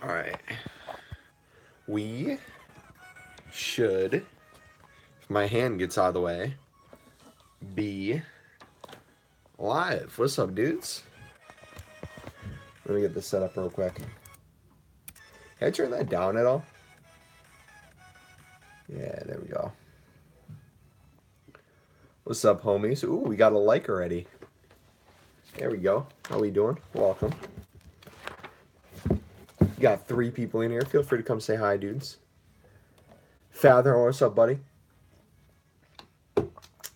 All right. We should, if my hand gets out of the way, be live. What's up, dudes? Let me get this set up real quick. Can I turn that down at all? Yeah, there we go. What's up, homies? Ooh, we got a like already. There we go. How we doing? Welcome. Got 3 people in here. Feel free to come say hi, dudes. Father, what's up, buddy?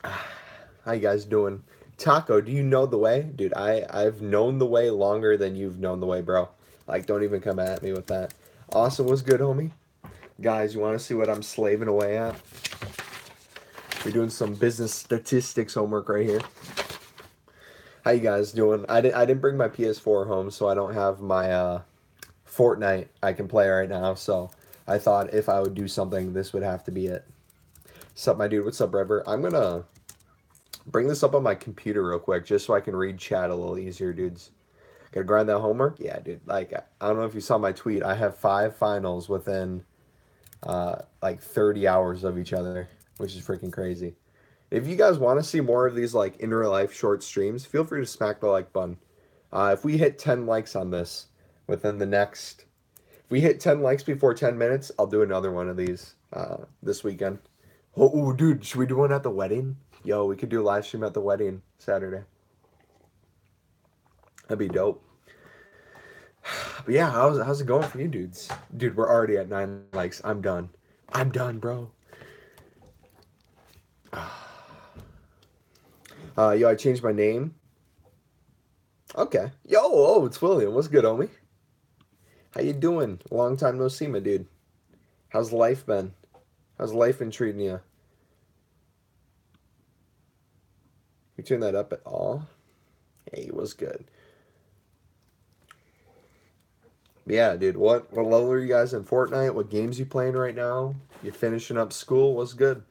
How you guys doing? Taco, do you know the way? Dude, I've known the way longer than you've known the way, bro. Like, don't even come at me with that. Awesome, what's good, homie? Guys, you want to see what I'm slaving away at? We're doing some business statistics homework right here. How you guys doing? I didn't bring my PS4 home, so I don't have my Fortnite I can play right now. So I thought if I would do something, this would have to be it. What's up, my dude? What's up, River? I'm gonna bring this up on my computer real quick just so I can read chat a little easier, dudes. Gotta grind that homework? Yeah, dude. Like, I don't know if you saw my tweet. I have 5 finals within like 30 hours of each other, which is freaking crazy. If you guys want to see more of these like in real life short streams, feel free to smack the like button. If we hit 10 likes on this within the next, if we hit 10 likes before 10 minutes, I'll do another one of these this weekend. Oh, ooh, dude, should we do one at the wedding? Yo, we could do a live stream at the wedding Saturday. That'd be dope. But yeah, how's it going for you, dudes? Dude, we're already at 9 likes. I'm done. I'm done, bro. Yo, I changed my name. Okay. Yo, oh, it's William. What's good, homie? How you doing? Long time no see, my dude. How's life been? How's life been treating you? You turn that up at all? Hey, what's good? Yeah, dude. What level are you guys in Fortnite? What games you playing right now? You finishing up school? What's good?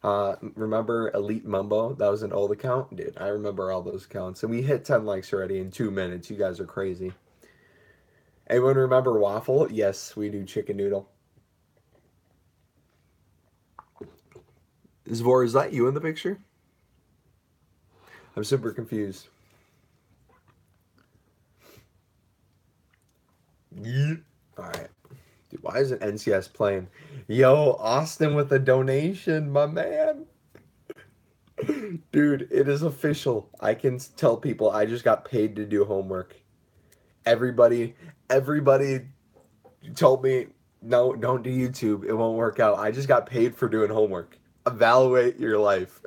Remember Elite Mumbo? That was an old account, dude. I remember all those accounts, and we hit 10 likes already in 2 minutes. You guys are crazy. Anyone remember Waffle? Yes, we do chicken noodle. Zvor, is that you in the picture? I'm super confused. Yeah. All right. Dude, why isn't NCS playing? Yo, Austin with a donation, my man. Dude, it is official. I can tell people I just got paid to do homework. Everybody told me, no, don't do YouTube. It won't work out. I just got paid for doing homework. Evaluate your life.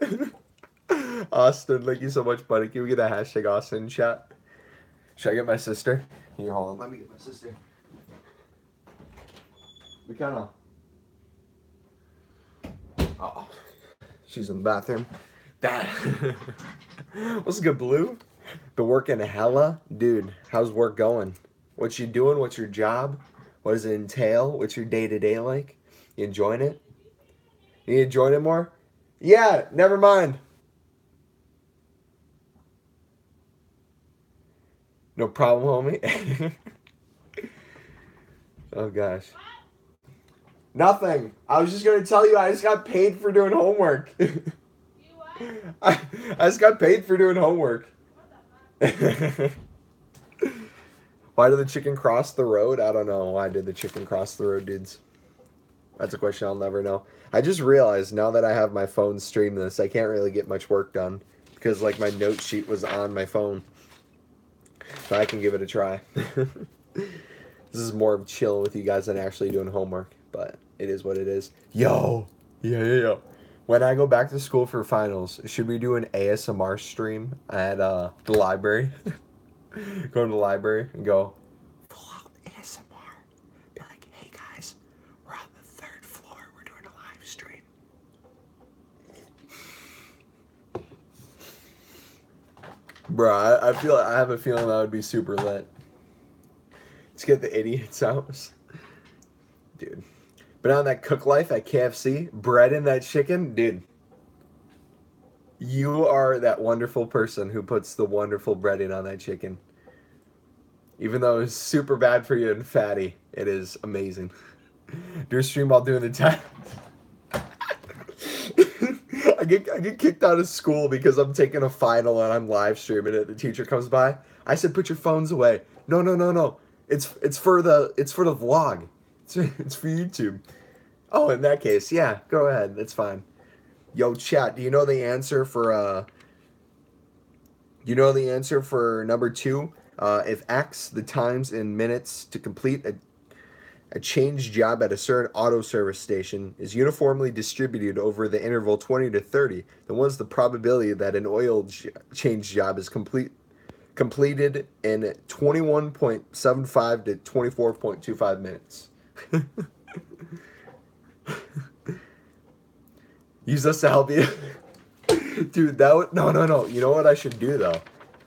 Austin, thank you so much, buddy. Can we get a hashtag Austin in chat? Should I get my sister? Here, hold on. Let me get my sister. We kind of. Oh, she's in the bathroom. That. What's good, Blue? Been working hella? Dude, how's work going? What you doing? What's your job? What does it entail? What's your day-to-day like? You enjoying it? You enjoying it more? Yeah, never mind. No problem, homie. Oh gosh. Nothing. I was just gonna tell you I just got paid for doing homework. I, I just got paid for doing homework. Why did the chicken cross the road? I don't know. Why did the chicken cross the road, dudes? That's a question I'll never know. I just realized now that I have my phone stream this, I can't really get much work done because like my note sheet was on my phone. So I can give it a try. This is more of chilling with you guys than actually doing homework, but it is what it is. Yo, yeah. When I go back to school for finals, should we do an ASMR stream at the library? Go to the library and go full out ASMR. Be like, hey guys, we're on the 3rd floor. We're doing a live stream. Bro, I have a feeling that would be super lit. Let's get the idiots out. Dude. But on that cook life at KFC, bread in that chicken, dude. You are that wonderful person who puts the wonderful breading on that chicken. Even though it's super bad for you and fatty, it is amazing. Do a stream while doing the test. I get kicked out of school because I'm taking a final and I'm live streaming it. The teacher comes by. I said, "Put your phones away." No, no, no, no. It's for the vlog. It's for YouTube. Oh, in that case, yeah, go ahead. That's fine. Yo, chat. Do you know the answer for number two? If X, the times in minutes to complete a change job at a certain auto service station, is uniformly distributed over the interval 20 to 30, then what is the probability that an oil change job is completed in 21.75 to 24.25 minutes? Use this to help you. Dude, no. You know what I should do though?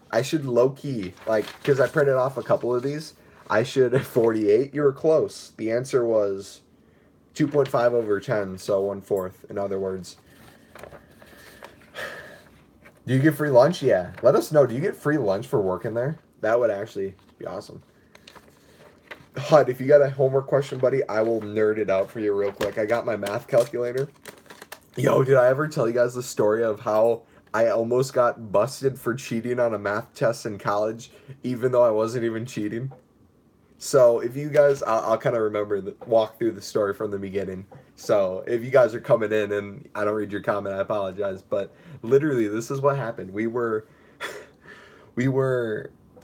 I should low key, like, because I printed off a couple of these. I should 48. You were close. The answer was 2.5 over 10, so 1/4. In other words, do you get free lunch? Yeah. Let us know. Do you get free lunch for working there? That would actually be awesome. Hud, if you got a homework question, buddy, I will nerd it out for you real quick. I got my math calculator. Yo, did I ever tell you guys the story of how I almost got busted for cheating on a math test in college, even though I wasn't even cheating? So if you guys, I'll kind of walk through the story from the beginning. So if you guys are coming in and I don't read your comment, I apologize. But literally, this is what happened. We were,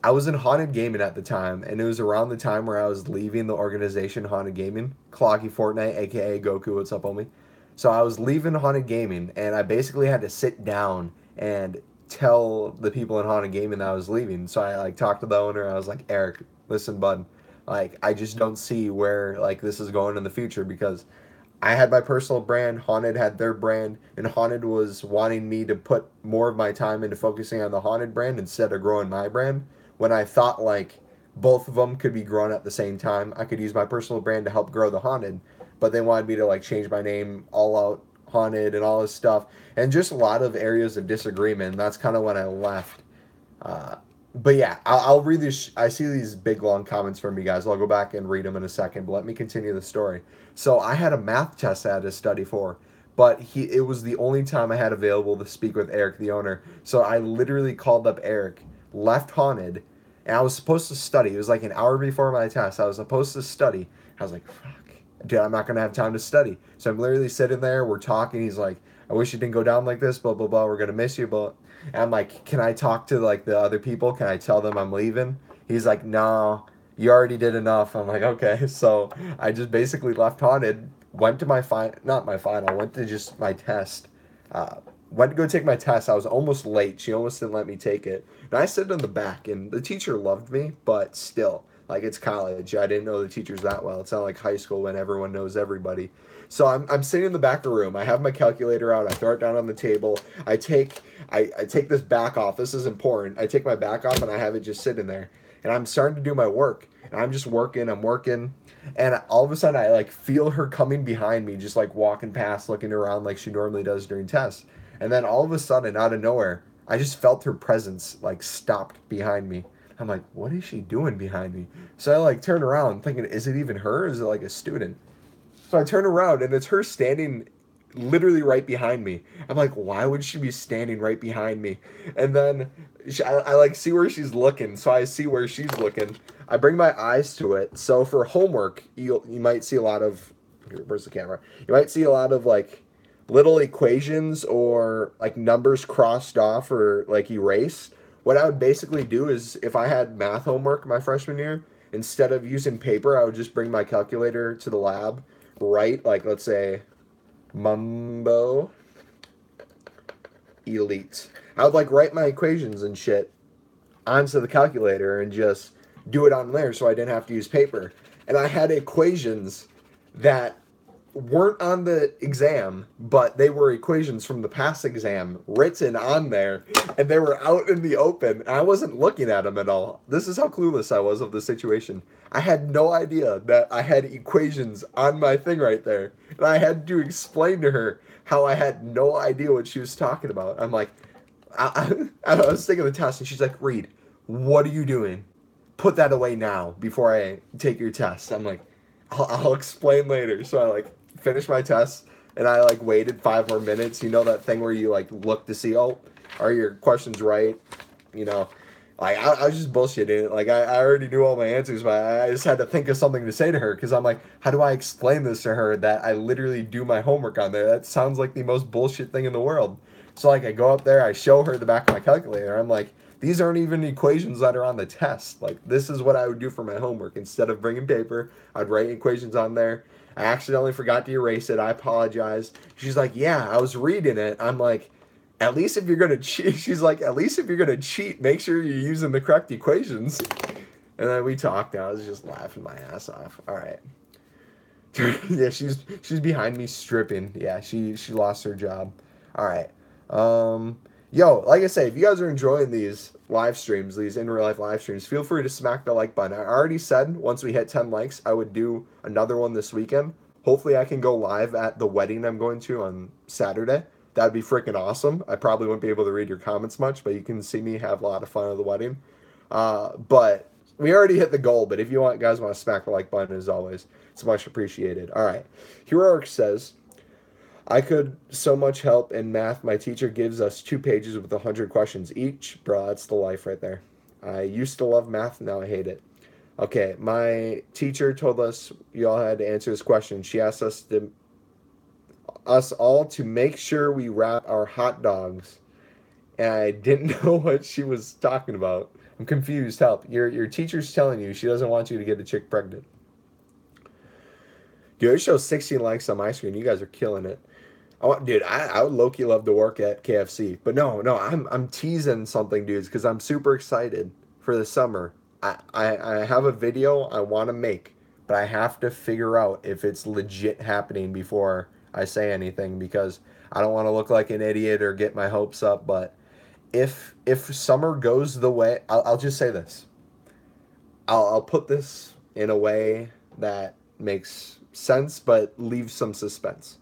I was in Haunted Gaming at the time, and it was around the time where I was leaving the organization Haunted Gaming, Cloggy Fortnite, aka Goku. What's up, homie? So I was leaving Haunted Gaming, and I basically had to sit down and tell the people in Haunted Gaming that I was leaving. So I like talked to the owner. I was like, Eric, listen, bud, like I just don't see where like this is going in the future because I had my personal brand, Haunted had their brand, and Haunted was wanting me to put more of my time into focusing on the Haunted brand instead of growing my brand. When I thought like both of them could be grown at the same time, I could use my personal brand to help grow the Haunted, but they wanted me to like change my name all out Haunted and all this stuff, and just a lot of areas of disagreement. And that's kind of when I left. Uh, but yeah, I'll read these. I see these big long comments from you guys. I'll go back and read them in a second. But let me continue the story. So I had a math test I had to study for, but it was the only time I had available to speak with Eric, the owner. So I literally called up Eric, left Haunted, and I was supposed to study. It was like an hour before my test. I was supposed to study. I was like, fuck, dude, I'm not gonna have time to study. So I'm literally sitting there. We're talking. He's like, I wish it didn't go down like this. Blah blah blah. We're gonna miss you, but. And I'm like, can I talk to like the other people? Can I tell them I'm leaving? He's like, no, you already did enough. I'm like, okay. So I just basically left Haunted, went to not my final, went to just my test. Went to go take my test. I was almost late. She almost didn't let me take it. And I sat in the back, and the teacher loved me, but still, like it's college. I didn't know the teachers that well. It's not like high school when everyone knows everybody. So I'm sitting in the back of the room. I have my calculator out. I throw it down on the table. I take this back off. This is important. I take my back off and I have it just sitting there. And I'm starting to do my work. And I'm just working. I'm working. And all of a sudden I like feel her coming behind me, just like walking past, looking around like she normally does during tests. And then all of a sudden, out of nowhere, I just felt her presence like stopped behind me. I'm like, what is she doing behind me? So I like turn around thinking, is it even her? Or is it like a student? So I turn around and it's her standing literally right behind me. I'm like, why would she be standing right behind me? And then I like see where she's looking, so I see where she's looking. I bring my eyes to it. So for homework, you might see a lot of where's the camera? You might see a lot of like little equations or like numbers crossed off or like erased. What I would basically do is if I had math homework my freshman year, instead of using paper, I would just bring my calculator to the lab, write like let's say Mumbo Elite. I would like write my equations and shit onto the calculator and just do it on there so I didn't have to use paper. And I had equations that weren't on the exam, but they were equations from the past exam written on there, and they were out in the open. And I wasn't looking at them at all. This is how clueless I was of the situation. I had no idea that I had equations on my thing right there, and I had to explain to her how I had no idea what she was talking about. I'm like, I was taking the test, and she's like, Reed, what are you doing? put that away now before I take your test. I'm like, I'll explain later. So I like finished my test and I like waited 5 more minutes. You know that thing where you like look to see, oh, are your questions right? You know, like I was just bullshitting. Like I already knew all my answers, but I just had to think of something to say to her because I'm like, how do I explain this to her that I literally do my homework on there? That sounds like the most bullshit thing in the world. So like I go up there, I show her the back of my calculator. I'm like, these aren't even equations that are on the test. Like this is what I would do for my homework. Instead of bringing paper, I'd write equations on there. I accidentally forgot to erase it. I apologize. She's like, yeah, I was reading it. I'm like, at least if you're gonna cheat, she's like, at least if you're gonna cheat, make sure you're using the correct equations. And then we talked, and I was just laughing my ass off. All right. Yeah, she's behind me stripping. Yeah, she lost her job. All right. Yo, like I say, if you guys are enjoying these live streams, these in real life live streams, feel free to smack the like button. I already said once we hit 10 likes, I would do another one this weekend. Hopefully, I can go live at the wedding I'm going to on Saturday. That'd be freaking awesome. I probably wouldn't be able to read your comments much, but you can see me have a lot of fun at the wedding. But we already hit the goal. But if you guys want to smack the like button, as always, it's much appreciated. All right. Heroic says, I could so much help in math. My teacher gives us 2 pages with 100 questions each. Bro, that's the life right there. I used to love math. Now I hate it. Okay, my teacher told us you all had to answer this question. She asked us all to make sure we wrap our hot dogs. And I didn't know what she was talking about. I'm confused. Help. Your teacher's telling you she doesn't want you to get a chick pregnant. Dude, it shows 16 likes on my screen. You guys are killing it. Dude, I would low-key love to work at KFC. But no, I'm teasing something, dudes, because I'm super excited for the summer. I have a video I want to make, but I have to figure out if it's legit happening before I say anything, because I don't want to look like an idiot or get my hopes up. But if summer goes the way, I'll just say this. I'll put this in a way that makes sense, but leaves some suspense.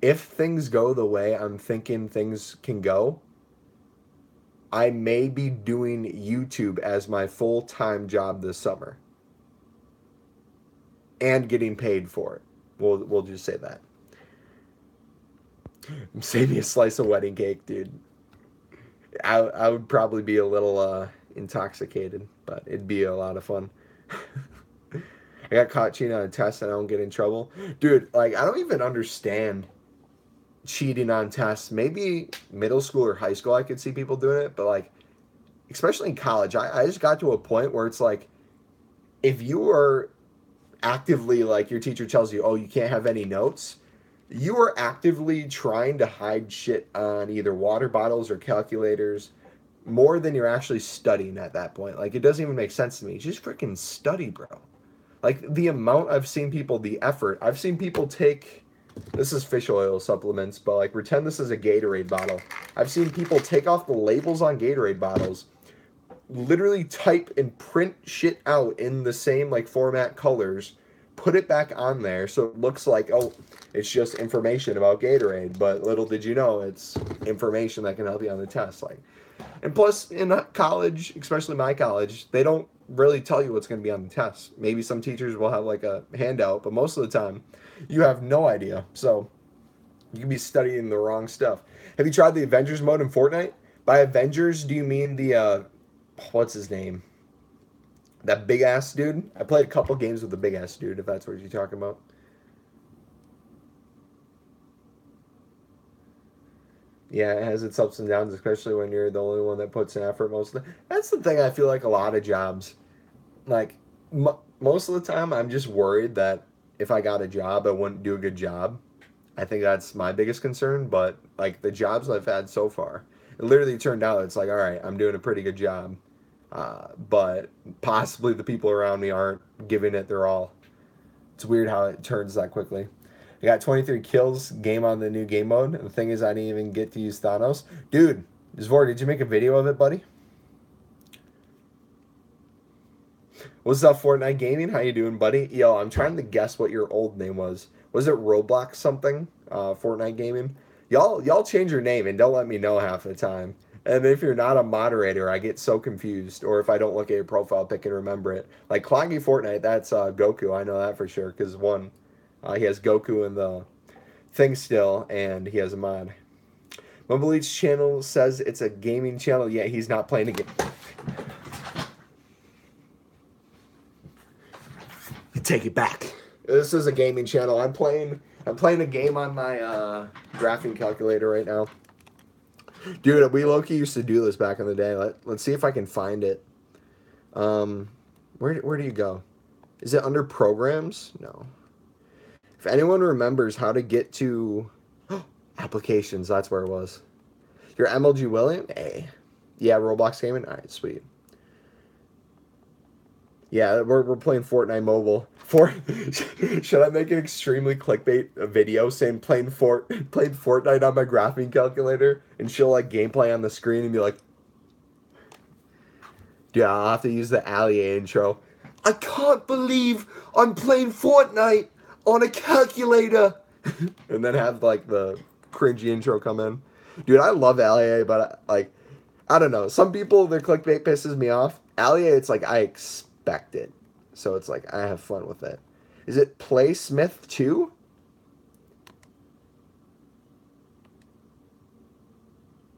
If things go the way I'm thinking things can go, I may be doing YouTube as my full-time job this summer. And getting paid for it. We'll just say that. Save me a slice of wedding cake, dude. I would probably be a little intoxicated, but it'd be a lot of fun. I got caught cheating on a test and I don't get in trouble. Dude, like, I don't even understand cheating on tests. Maybe middle school or high school I could see people doing it, but like especially in college, I just got to a point where it's like, if you are actively, like, your teacher tells you, oh, you can't have any notes, you are actively trying to hide shit on either water bottles or calculators more than you're actually studying at that point. Like, it doesn't even make sense to me. Just freaking study, bro. Like, the amount I've seen people, the effort I've seen people take. This is fish oil supplements, but like pretend this is a Gatorade bottle. I've seen people take off the labels on Gatorade bottles, literally type and print shit out in the same like format colors, put it back on there so it looks like, oh, it's just information about Gatorade, but little did you know it's information that can help you on the test. Like, and plus in college, especially my college, they don't really tell you what's going to be on the test. Maybe some teachers will have like a handout, but most of the time you have no idea. So you can be studying the wrong stuff. Have you tried the Avengers mode in Fortnite? By Avengers, do you mean the, what's his name? That big ass dude? I played a couple games with the big ass dude, if that's what you're talking about. Yeah, it has its ups and downs, especially when you're the only one that puts in effort most of the. That's the thing I feel like a lot of jobs, like, most of the time, I'm just worried that if I got a job, I wouldn't do a good job. I think that's my biggest concern, but like the jobs I've had so far, it literally turned out it's like, all right, I'm doing a pretty good job, but possibly the people around me aren't giving it their all. It's weird how it turns that quickly. I got 23 kills, game on the new game mode. And the thing is, I didn't even get to use Thanos. Dude, Zvor, did you make a video of it, buddy? What's up, Fortnite Gaming? How you doing, buddy? Yo, I'm trying to guess what your old name was. Was it Roblox something? Fortnite Gaming? Y'all change your name and don't let me know half the time. And if you're not a moderator, I get so confused. Or if I don't look at your profile pic and remember it. Like Cloggy Fortnite, that's Goku. I know that for sure. Because one, he has Goku in the thing still, and he has a mod. Mumbleach's channel says it's a gaming channel. Yeah, he's not playing a game. Take it back. This is a gaming channel. I'm playing a game on my graphing calculator right now. Dude, we low-key used to do this back in the day. Let's see if I can find it. Where do you go? Is it under programs? No. If anyone remembers how to get to applications, that's where it was. You're MLG William? Hey. Yeah, Roblox gaming? Alright, sweet. Yeah, we're playing Fortnite mobile. Should I make an extremely clickbait video saying played Fortnite on my graphing calculator and show like gameplay on the screen and be like, yeah, I'll have to use the Allier intro. I can't believe I'm playing Fortnite on a calculator. And then have like the cringy intro come in. Dude, I love Allier, but like, I don't know. Some people, their clickbait pisses me off. Allier, it's like I expect it. So it's like I have fun with it. Is it Play Smith 2?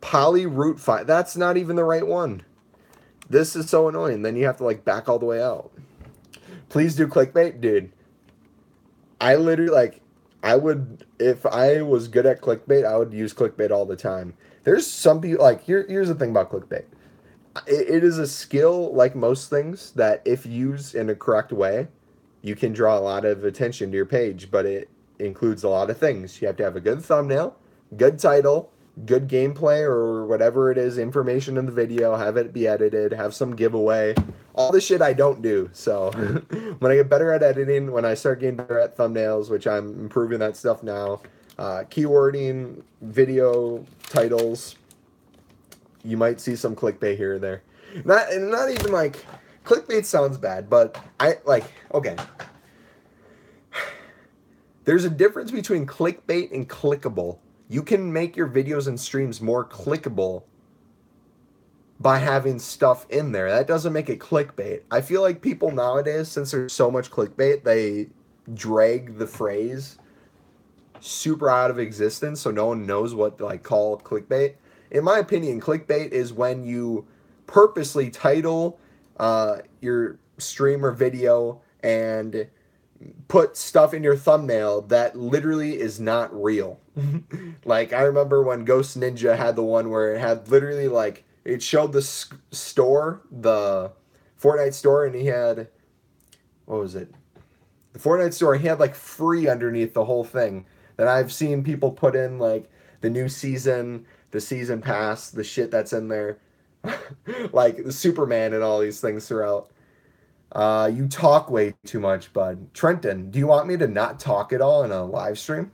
Poly Root 5. That's not even the right one. This is so annoying. Then you have to like back all the way out. Please do clickbait, dude. I literally like I would, if I was good at clickbait, I would use clickbait all the time. There's some people like here's the thing about clickbait. It is a skill like most things that if used in a correct way, you can draw a lot of attention to your page, but it includes a lot of things. You have to have a good thumbnail, good title, good gameplay or whatever it is, information in the video, have it be edited, have some giveaway, all the shit I don't do. So when I get better at editing, when I start getting better at thumbnails, which I'm improving that stuff now, keywording, video titles, you might see some clickbait here or there. Not even like clickbait sounds bad, but I like okay. There's a difference between clickbait and clickable. You can make your videos and streams more clickable by having stuff in there. That doesn't make it clickbait. I feel like people nowadays, since there's so much clickbait, they drag the phrase super out of existence so no one knows what to like call clickbait. In my opinion, clickbait is when you purposely title your stream or video and put stuff in your thumbnail that literally is not real. Like I remember when Ghost Ninja had the one where it had literally like it showed the store, the Fortnite store, and he had what was it? The Fortnite store. He had like free underneath the whole thing. That I've seen people put in like the new season, the season pass, the shit that's in there, like the Superman and all these things throughout. You talk way too much, bud. Trenton, do you want me to not talk at all in a live stream?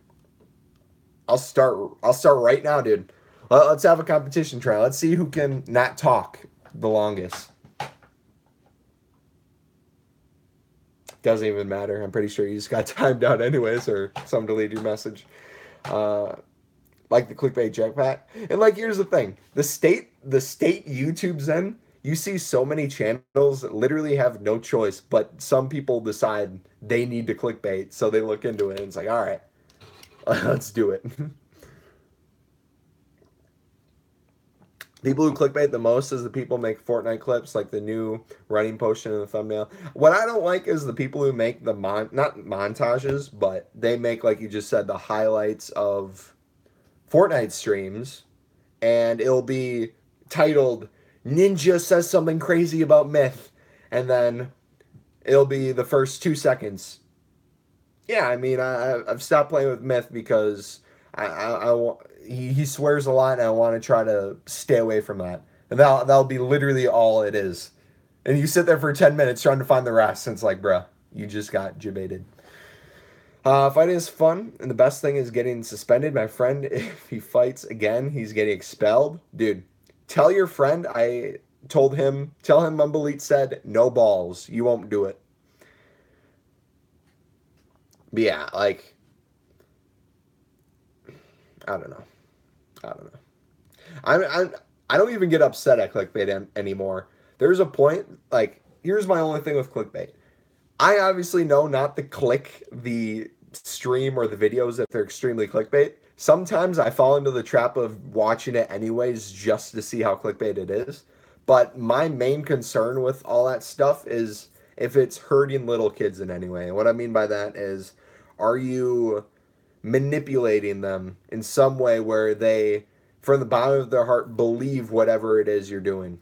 I'll start right now, dude. Let's have a competition trial. Let's see who can not talk the longest. Doesn't even matter. I'm pretty sure you just got timed out anyways, or some deleted your message. Like the clickbait jetpack. And like, here's the thing: the state YouTube's in. You see so many channels that literally have no choice, but some people decide they need to clickbait, so they look into it and it's like, all right, let's do it. People who clickbait the most is the people who make Fortnite clips, like the new running potion in the thumbnail. What I don't like is the people who make the not montages, but they make, like you just said, the highlights of Fortnite streams, and it'll be titled Ninja says something crazy about myth, and then it'll be the first 2 seconds. Yeah, I mean, I've stopped playing with myth because he swears a lot, and I want to try to stay away from that. And that'll be literally all it is. And you sit there for 10 minutes trying to find the rest, and it's like, bruh, you just got jibaited. Fighting is fun, and the best thing is getting suspended. My friend, if he fights again, he's getting expelled. Dude, tell your friend tell him Mumbleet said, no balls, you won't do it. But yeah, like, I don't know. I don't even get upset at clickbait anymore. There's a point, like, here's my only thing with clickbait. I obviously know not to click the stream or the videos if they're extremely clickbait. Sometimes I fall into the trap of watching it anyways just to see how clickbait it is. But my main concern with all that stuff is if it's hurting little kids in any way. And what I mean by that is, are you manipulating them in some way where they, from the bottom of their heart, believe whatever it is you're doing?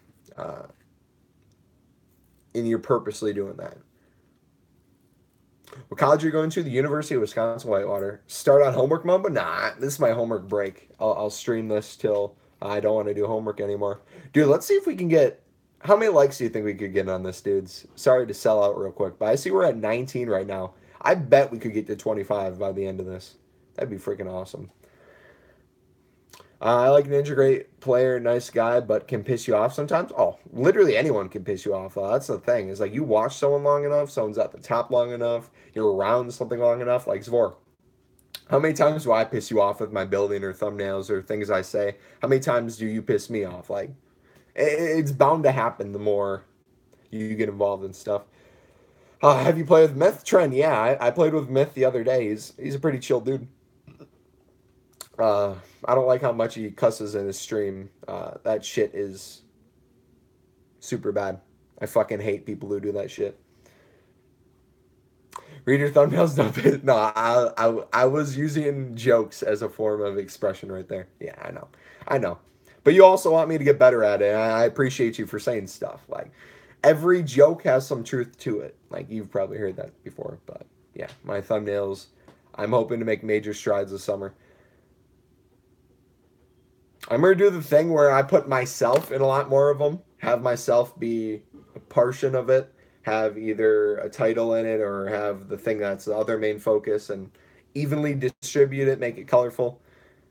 And you're purposely doing that. What college are you going to? The University of Wisconsin Whitewater. Start on homework mode? But nah, this is my homework break. I'll stream this till I don't want to do homework anymore. Dude, let's see if we can get... How many likes do you think we could get on this, dudes? Sorry to sell out real quick, but I see we're at 19 right now. I bet we could get to 25 by the end of this. That'd be freaking awesome. I like Ninja, great player, nice guy, but can piss you off sometimes. Oh, literally anyone can piss you off. That's the thing. It's like you watch someone long enough, someone's at the top long enough, you're around something long enough. Like Zvor, how many times do I piss you off with my building or thumbnails or things I say? How many times do you piss me off? Like, it's bound to happen the more you get involved in stuff. Have you played with Myth? Trent, yeah, I played with Myth the other day. He's a pretty chill dude. I don't like how much he cusses in his stream. That shit is super bad. I fucking hate people who do that shit. Read your thumbnails, dump it. No, I was using jokes as a form of expression right there. Yeah, I know. But you also want me to get better at it, and I appreciate you for saying stuff. Like, every joke has some truth to it. Like, you've probably heard that before, but yeah, my thumbnails, I'm hoping to make major strides this summer. I'm going to do the thing where I put myself in a lot more of them, have myself be a portion of it, have either a title in it or have the thing that's the other main focus, and evenly distribute it, make it colorful,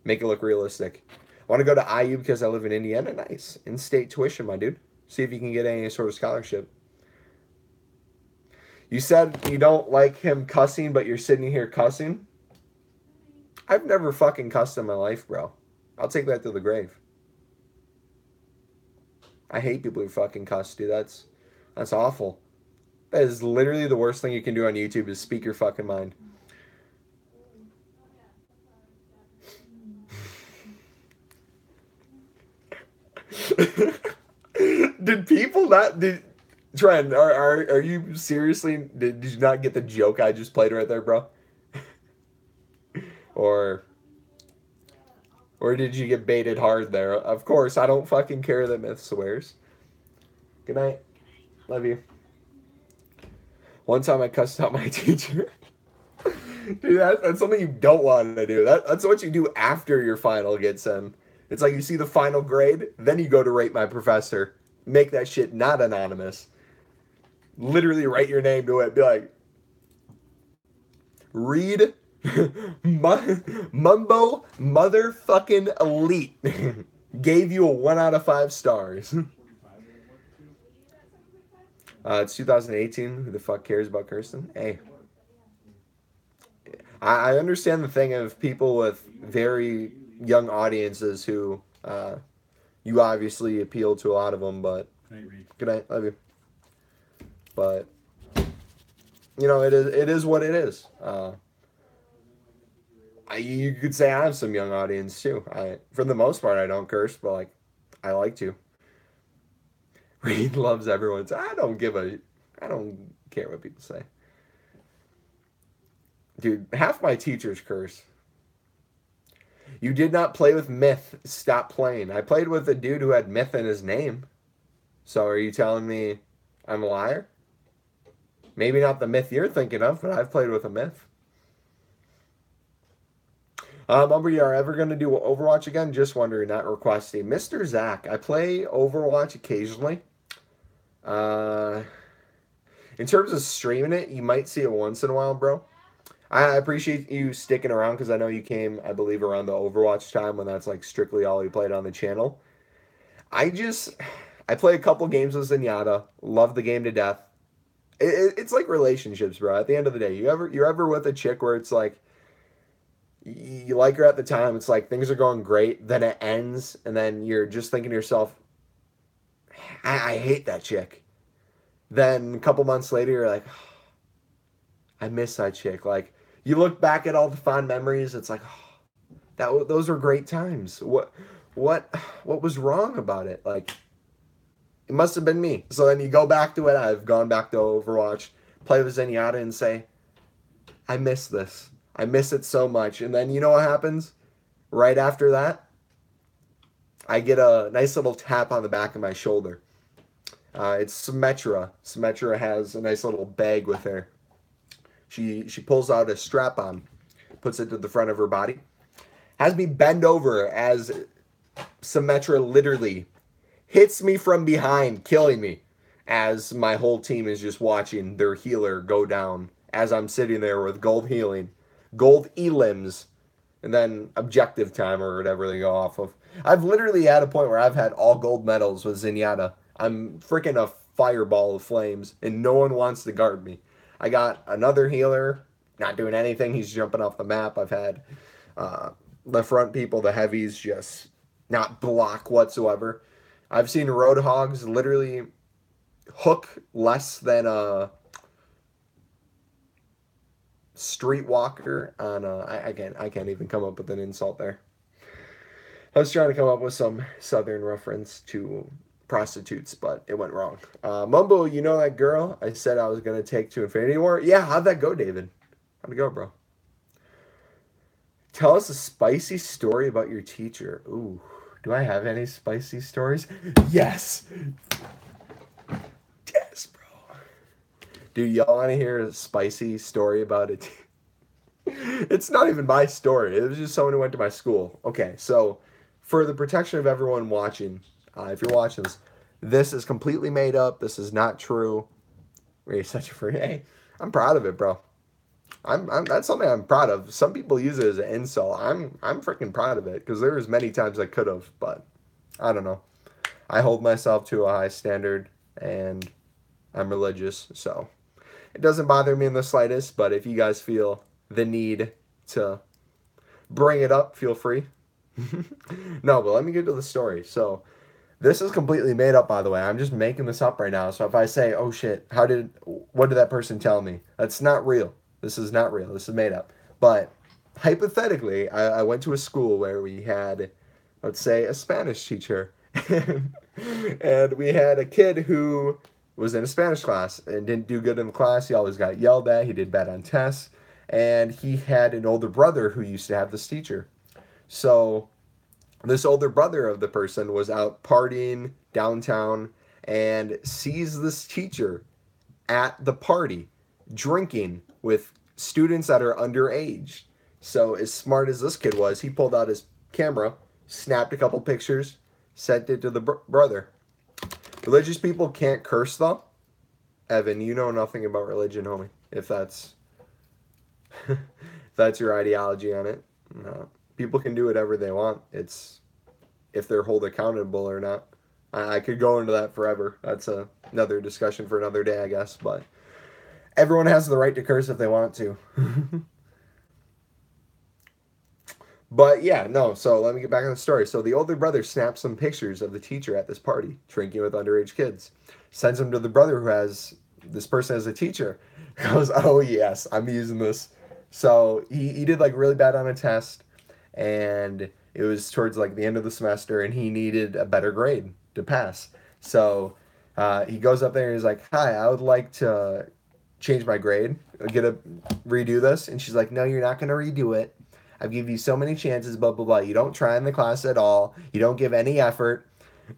make it look realistic. I want to go to IU because I live in Indiana. Nice. In-state tuition, my dude. See if you can get any sort of scholarship. You said you don't like him cussing, but you're sitting here cussing? I've never fucking cussed in my life, bro. I'll take that to the grave. I hate people who fucking cuss, dude. That's awful. That is literally the worst thing you can do on YouTube is speak your fucking mind. Did people not... Trent, are you seriously... Did you not get the joke I just played right there, bro? Or did you get baited hard there? Of course, I don't fucking care that Myth swears. Good night. Love you. One time I cussed out my teacher. Dude, that's something you don't want to do. That's what you do after your final gets in. It's like you see the final grade, then you go to rate my professor. Make that shit not anonymous. Literally write your name to it. Be like, read Mumbo motherfucking elite. Gave you a 1 out of 5 stars. It's 2018. Who the fuck cares about Kirsten? Hey. I understand the thing of people with very young audiences who you obviously appeal to a lot of them, but good night, love you. But you know, it is what it is. You could say I have some young audience too. For the most part, I don't curse, but like I like to. Reed loves everyone. I don't care what people say. Dude, half my teachers curse. You did not play with Myth. Stop playing. I played with a dude who had Myth in his name. So are you telling me I'm a liar? Maybe not the Myth you're thinking of, but I've played with a Myth. Are you ever going to do Overwatch again? Just wondering, not requesting. Mr. Zach, I play Overwatch occasionally. In terms of streaming it, you might see it once in a while, bro. I appreciate you sticking around because I know you came, I believe, around the Overwatch time when that's like strictly all you played on the channel. I play a couple games with Zenyatta. Love the game to death. It's like relationships, bro. At the end of the day, you're ever with a chick where it's like, You like her at the time. It's like things are going great. Then it ends, and then you're just thinking to yourself, I hate that chick. Then a couple months later, you're like, I miss that chick. Like you look back at all the fond memories. It's like, those were great times. What what was wrong about it? Like it must have been me. So then you go back to it. I've gone back to Overwatch, play with Zenyatta, and say, I miss this. I miss it so much. And then you know what happens? Right after that, I get a nice little tap on the back of my shoulder. It's Symmetra. Symmetra has a nice little bag with her. She pulls out a strap on, puts it to the front of her body, has me bend over as Symmetra literally hits me from behind, killing me, as my whole team is just watching their healer go down as I'm sitting there with gold healing, gold elims, and then objective time or whatever they go off of. I've literally had a point where I've had all gold medals with Zenyatta. I'm freaking a fireball of flames, and no one wants to guard me. I got another healer, not doing anything. He's jumping off the map. I've had the front people, the heavies, just not block whatsoever. I've seen Roadhogs literally hook less than a streetwalker on a, I can't even come up with an insult there. I was trying to come up with some southern reference to prostitutes, but it went wrong. Mumbo, you know that girl I said I was going to take to Infinity War? Yeah, how'd that go, David? How'd it go, bro? Tell us a spicy story about your teacher. Ooh, do I have any spicy stories? Yes! Yes, bro. Dude, y'all want to hear a spicy story about it? It's not even my story. It was just someone who went to my school. Okay, so for the protection of everyone watching, if you're watching this is completely made up. This is not true. You're such a freak. Hey, I'm proud of it, bro. I'm that's something I'm proud of. Some people use it as an insult. I'm freaking proud of it because there was many times I could have, but I don't know. I hold myself to a high standard and I'm religious, so it doesn't bother me in the slightest. But if you guys feel the need to bring it up, feel free. No, but let me get to the story. So this is completely made up, by the way. I'm just making this up right now. So if I say, oh shit, what did that person tell me? That's not real. This is not real. This is made up. But hypothetically, I went to a school where we had, let's say, a Spanish teacher. And we had a kid who was in a Spanish class and didn't do good in the class. He always got yelled at. He did bad on tests. And he had an older brother who used to have this teacher. So this older brother of the person was out partying downtown and sees this teacher at the party drinking with students that are underage. So as smart as this kid was, he pulled out his camera, snapped a couple pictures, sent it to the brother. Religious people can't curse though. Evan, you know nothing about religion, homie. If that's if that's your ideology on it. No. People can do whatever they want. It's if they're held accountable or not. I could go into that forever. That's another discussion for another day, I guess. But everyone has the right to curse if they want to. But yeah, no. So let me get back on the story. So the older brother snaps some pictures of the teacher at this party, drinking with underage kids. Sends them to the brother who has this person as a teacher. Goes, oh yes, I'm using this. So he did like really bad on a test. And it was towards like the end of the semester and he needed a better grade to pass. So he goes up there and he's like, hi, I would like to change my grade, redo this. And she's like, no, you're not going to redo it. I've given you so many chances, blah, blah, blah. You don't try in the class at all. You don't give any effort.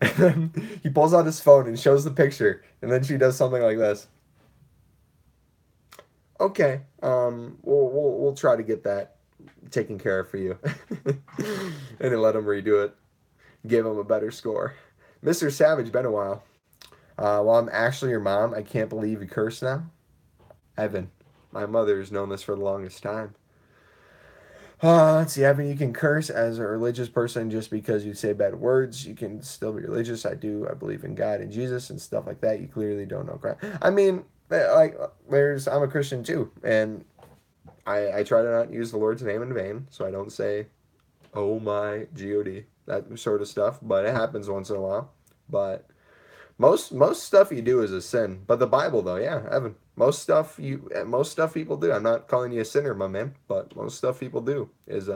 And then he pulls out his phone and shows the picture. And then she does something like this. Okay, we'll try to get that taken care of for you. And then let him redo it. Give him a better score. Mr. Savage, been a while. Well, I'm actually your mom. I can't believe you curse now. Evan, my mother's known this for the longest time. Let's see, Evan, you can curse as a religious person just because you say bad words. You can still be religious. I believe in God and Jesus and stuff like that. You clearly don't know Christ. I mean, like, I'm a Christian too. And I try to not use the Lord's name in vain, so I don't say, oh my God, that sort of stuff. But it happens once in a while. But most stuff you do is a sin. But the Bible, though, yeah, Evan, most stuff people do. I'm not calling you a sinner, my man, but most stuff people do is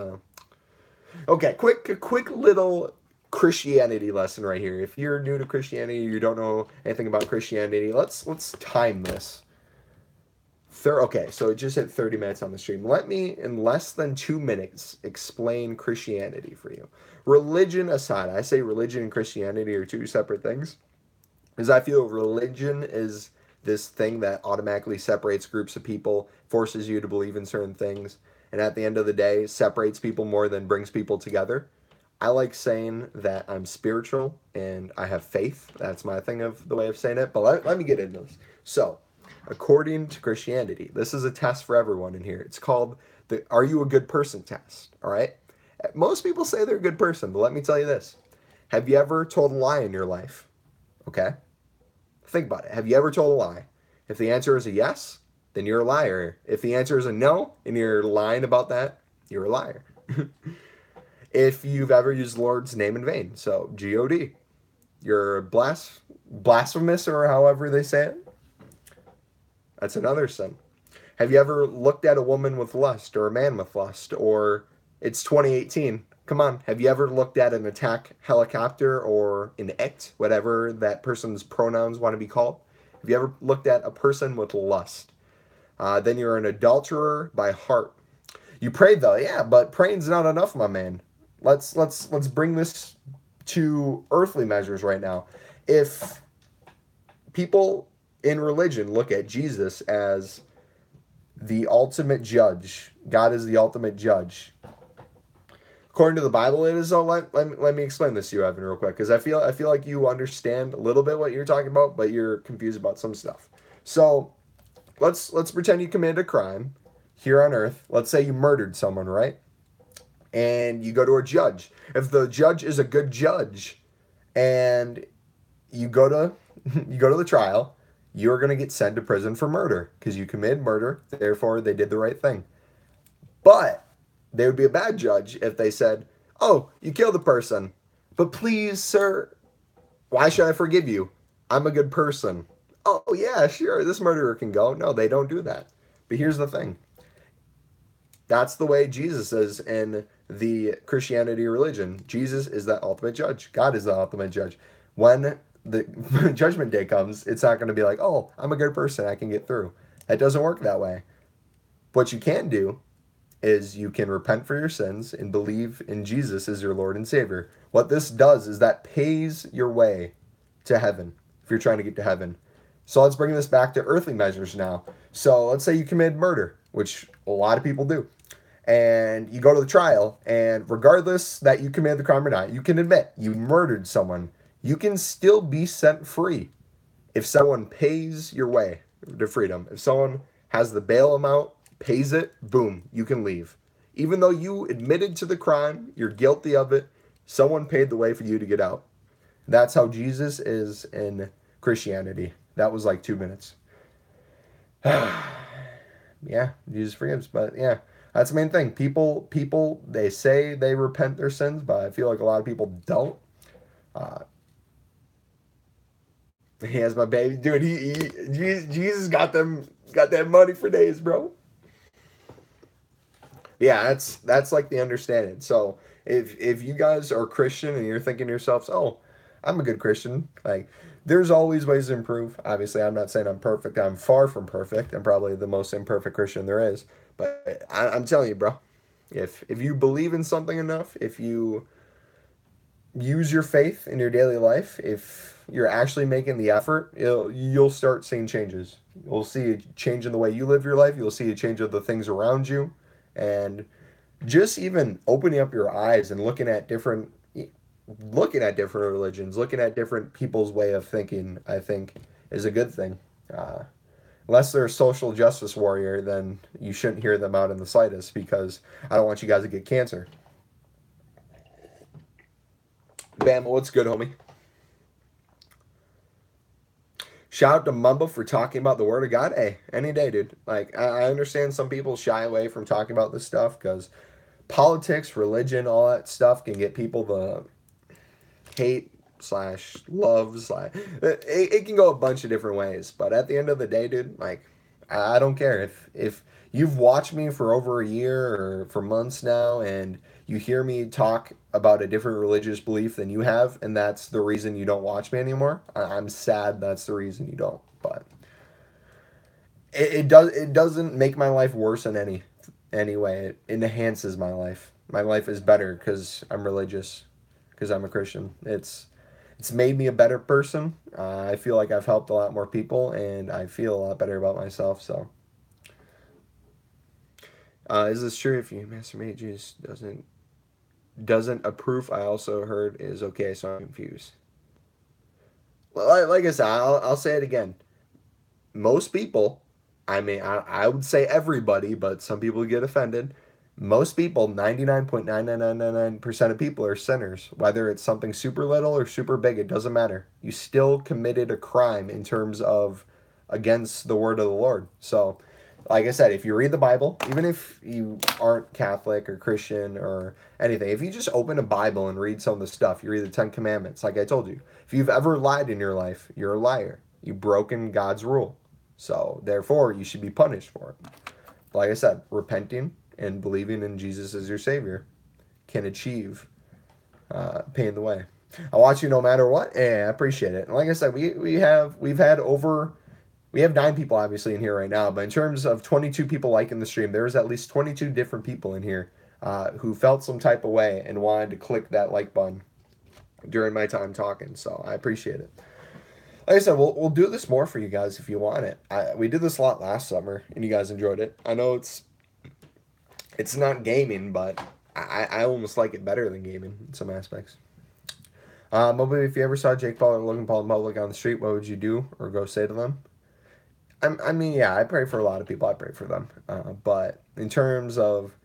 Okay, quick little Christianity lesson right here. If you're new to Christianity, you don't know anything about Christianity, let's time this. Okay, so it just hit 30 minutes on the stream. Let me, in less than 2 minutes, explain Christianity for you. Religion aside, I say religion and Christianity are two separate things, because I feel religion is this thing that automatically separates groups of people, forces you to believe in certain things, and at the end of the day, separates people more than brings people together. I like saying that I'm spiritual and I have faith. That's my thing of the way of saying it. But let me get into this. So, according to Christianity, this is a test for everyone in here. It's called the Are You a Good Person test. All right? Most people say they're a good person, but let me tell you this. Have you ever told a lie in your life? Okay? Think about it. Have you ever told a lie? If the answer is a yes, then you're a liar. If the answer is a no, and you're lying about that, you're a liar. If you've ever used the Lord's name in vain, so God, you're blasphemous, or however they say it, that's another sin. Have you ever looked at a woman with lust, or a man with lust, or it's 2018? Come on, have you ever looked at an attack helicopter or an it, whatever that person's pronouns want to be called? Have you ever looked at a person with lust? Then you're an adulterer by heart. You prayed though, yeah, but praying's not enough, my man. Let's bring this to earthly measures right now. If people in religion look at Jesus as the ultimate judge, God is the ultimate judge. According to the Bible, it is. So let me explain this to you, Evan, real quick, because I feel like you understand a little bit what you're talking about, but you're confused about some stuff. So let's pretend you committed a crime here on earth. Let's say you murdered someone, right? And you go to a judge. If the judge is a good judge, and you go to the trial, you're gonna get sent to prison for murder because you committed murder. Therefore, they did the right thing. But they would be a bad judge if they said, "Oh, you killed the person, but please, sir, why should I forgive you? I'm a good person." Oh yeah, sure, this murderer can go. No, they don't do that. But here's the thing. That's the way Jesus is in the Christianity religion. Jesus is the ultimate judge. God is the ultimate judge. When the judgment day comes, it's not going to be like, oh, I'm a good person, I can get through. That doesn't work that way. What you can do is you can repent for your sins and believe in Jesus as your Lord and Savior. What this does is that pays your way to heaven if you're trying to get to heaven. So let's bring this back to earthly measures now. So let's say you committed murder, which a lot of people do. And you go to the trial, and regardless that you committed the crime or not, you can admit you murdered someone. You can still be set free if someone pays your way to freedom. If someone has the bail amount, pays it, boom, you can leave. Even though you admitted to the crime, you're guilty of it, someone paid the way for you to get out. That's how Jesus is in Christianity. That was like 2 minutes. Yeah, Jesus forgives, but yeah. That's the main thing. People, they say they repent their sins, but I feel like a lot of people don't. He has my baby, dude. Jesus got that money for days, bro. Yeah, that's like the understanding. So if you guys are Christian and you're thinking to yourselves, oh, I'm a good Christian, like there's always ways to improve. Obviously, I'm not saying I'm perfect. I'm far from perfect. I'm probably the most imperfect Christian there is. But I'm telling you, bro, if you believe in something enough, if you use your faith in your daily life, if you're actually making the effort, you'll start seeing changes. You'll see a change in the way you live your life. You'll see a change of the things around you. And just even opening up your eyes and looking at different religions, looking at different people's way of thinking, I think is a good thing. Unless they're a social justice warrior, then you shouldn't hear them out in the slightest, because I don't want you guys to get cancer. Bam, what's good, homie? Shout out to Mumba for talking about the Word of God. Hey, any day, dude. Like, I understand some people shy away from talking about this stuff because politics, religion, all that stuff can get people the hate slash love slash. It can go a bunch of different ways. But at the end of the day, dude, like, I don't care if you've watched me for over a year or for months now, and you hear me talk about a different religious belief than you have, and that's the reason you don't watch me anymore. I'm sad that's the reason you don't. But it doesn't make my life worse in any way. It enhances my life. My life is better because I'm religious, because I'm a Christian. It's made me a better person. I feel like I've helped a lot more people, and I feel a lot better about myself. So, is this true? If you masturbate, Jesus doesn't approve. I also heard is okay. So I'm confused. Well, like I said, I'll say it again. Most people, I mean, I would say everybody, but some people get offended. Most people, 99.99999% of people are sinners. Whether it's something super little or super big, it doesn't matter. You still committed a crime in terms of against the word of the Lord. So, like I said, if you read the Bible, even if you aren't Catholic or Christian or anything, if you just open a Bible and read some of the stuff, you read the Ten Commandments, like I told you. If you've ever lied in your life, you're a liar. You've broken God's rule. So, therefore, you should be punished for it. Like I said, repenting and believing in Jesus as your Savior can achieve paying the way. I want you no matter what. Yeah, I appreciate it. And like I said, we have 9 people obviously in here right now, but in terms of 22 people liking the stream, there's at least 22 different people in here who felt some type of way and wanted to click that like button during my time talking. So I appreciate it. Like I said, we'll do this more for you guys if you want it. We did this a lot last summer, and you guys enjoyed it. I know it's not gaming, but I almost like it better than gaming in some aspects. Maybe if you ever saw Jake Paul or Logan Paul in public on the street, what would you do or go say to them? I mean, yeah, I pray for a lot of people. I pray for them. But in terms of,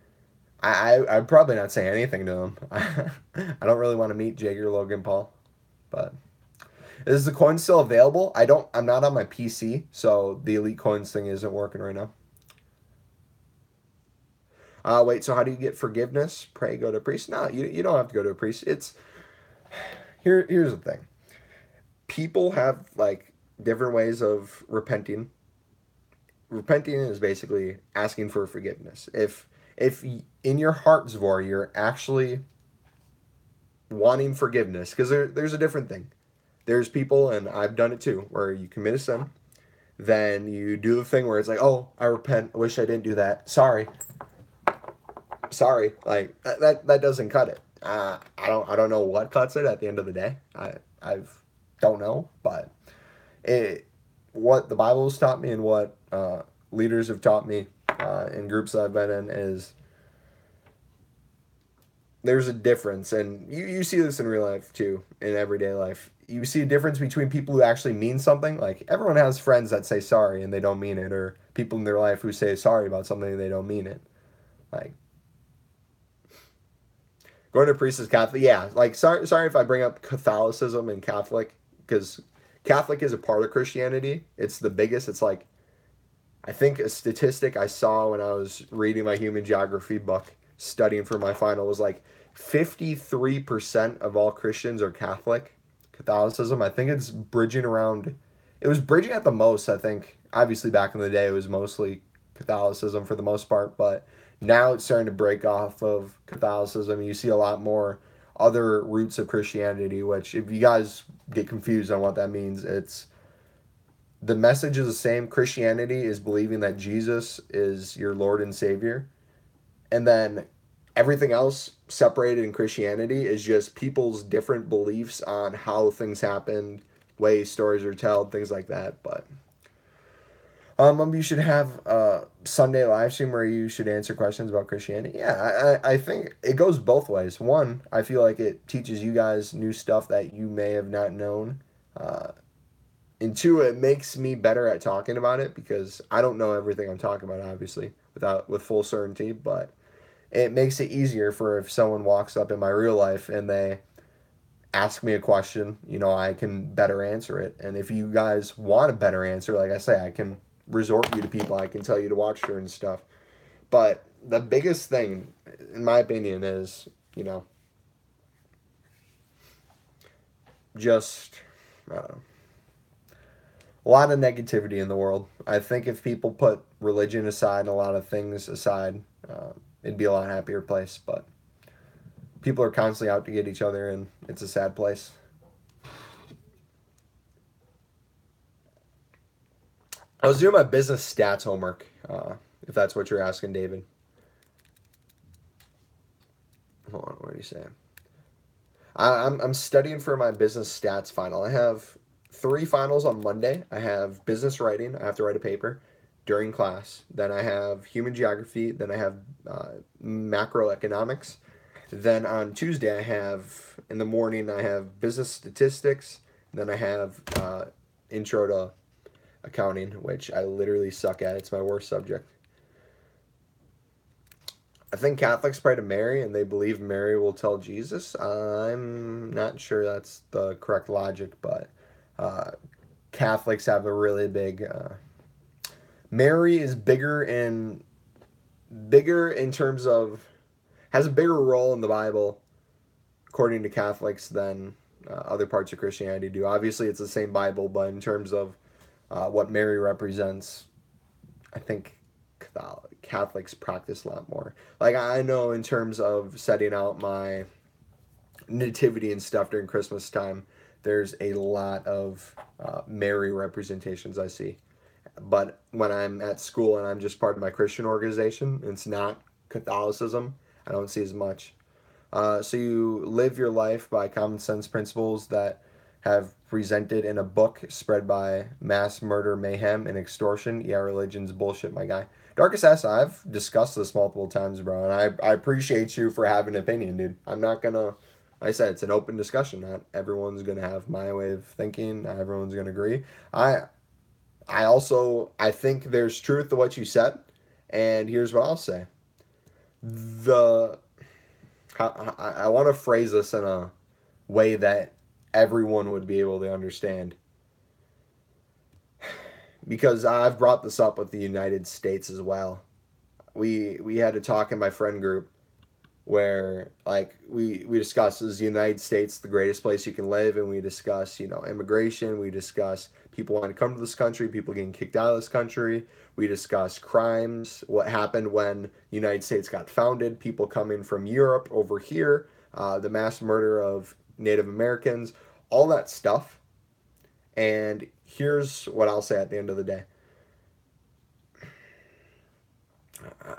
I'm probably not saying anything to them. I don't really want to meet Jake or Logan Paul. But is the coin still available? I'm not on my PC, so the Elite Coins thing isn't working right now. Wait, so how do you get forgiveness? Pray, go to a priest? No, you don't have to go to a priest. Here's the thing. People have like different ways of repenting. Repenting is basically asking for forgiveness. If in your heart, Zvor, you're actually wanting forgiveness, because there's a different thing. There's people, and I've done it too, where you commit a sin, then you do the thing where it's like, oh, I repent. I wish I didn't do that. Sorry, like that doesn't cut it. I don't know what cuts it at the end of the day. I don't know, but what the Bible has taught me and what leaders have taught me in groups that I've been in is there's a difference, and you see this in real life too, in everyday life. You see a difference between people who actually mean something. Like everyone has friends that say sorry and they don't mean it, or people in their life who say sorry about something and they don't mean it. Like going to a priest is Catholic. Yeah, like sorry if I bring up Catholicism and Catholic, because Catholic is a part of Christianity. It's the biggest. It's like I think a statistic I saw when I was reading my human geography book, studying for my final, was like 53% of all Christians are Catholic. Catholicism, I think it's bridging around. It was bridging at the most, I think. Obviously, back in the day, it was mostly Catholicism for the most part, but now it's starting to break off of Catholicism. You see a lot more other roots of Christianity, which, if you guys get confused on what that means, it's the message is the same. Christianity is believing that Jesus is your Lord and Savior. And then everything else separated in Christianity is just people's different beliefs on how things happened, ways stories are told, things like that. But you should have a Sunday live stream where you should answer questions about Christianity. Yeah, I think it goes both ways. One, I feel like it teaches you guys new stuff that you may have not known. And two, it makes me better at talking about it because I don't know everything I'm talking about, obviously, with full certainty, but it makes it easier for if someone walks up in my real life and they ask me a question, I can better answer it. And if you guys want a better answer, like I say, I can resort you to people. I can tell you to watch certain stuff. But the biggest thing, in my opinion, is, just a lot of negativity in the world. I think if people put religion aside and a lot of things aside, it'd be a lot happier place. But people are constantly out to get each other, and it's a sad place. I was doing my business stats homework, if that's what you're asking, David. Hold on, what do you say? I'm studying for my business stats final. I have three finals on Monday. I have business writing. I have to write a paper during class. Then I have human geography. Then I have macroeconomics. Then on Tuesday, I have in the morning, I have business statistics. Then I have intro to accounting, which I literally suck at. It's my worst subject. I think Catholics pray to Mary and they believe Mary will tell Jesus. I'm not sure that's the correct logic, but uh, Catholics have a really big. Mary is bigger in terms of has a bigger role in the Bible, according to Catholics, than other parts of Christianity do. Obviously, it's the same Bible, but in terms of what Mary represents, I think Catholics practice a lot more. Like I know in terms of setting out my nativity and stuff during Christmas time, there's a lot of Mary representations I see. But when I'm at school and I'm just part of my Christian organization, it's not Catholicism. I don't see as much. So you live your life by common sense principles that have presented in a book spread by mass murder, mayhem, and extortion. Yeah, religion's bullshit, my guy. Darkest Ass, I've discussed this multiple times, bro, and I appreciate you for having an opinion, dude. I'm not gonna, like I said, it's an open discussion. Not everyone's gonna have my way of thinking. Not everyone's gonna agree. I I think there's truth to what you said, and here's what I'll say. The I want to phrase this in a way that everyone would be able to understand because I've brought this up with the United States as well. We had a talk in my friend group where like we discuss is the United States the greatest place you can live, and we discuss immigration, we discuss people wanting to come to this country, people getting kicked out of this country, we discuss crimes, what happened when the United States got founded, people coming from Europe over here, the mass murder of Native Americans, all that stuff. And here's what I'll say at the end of the day.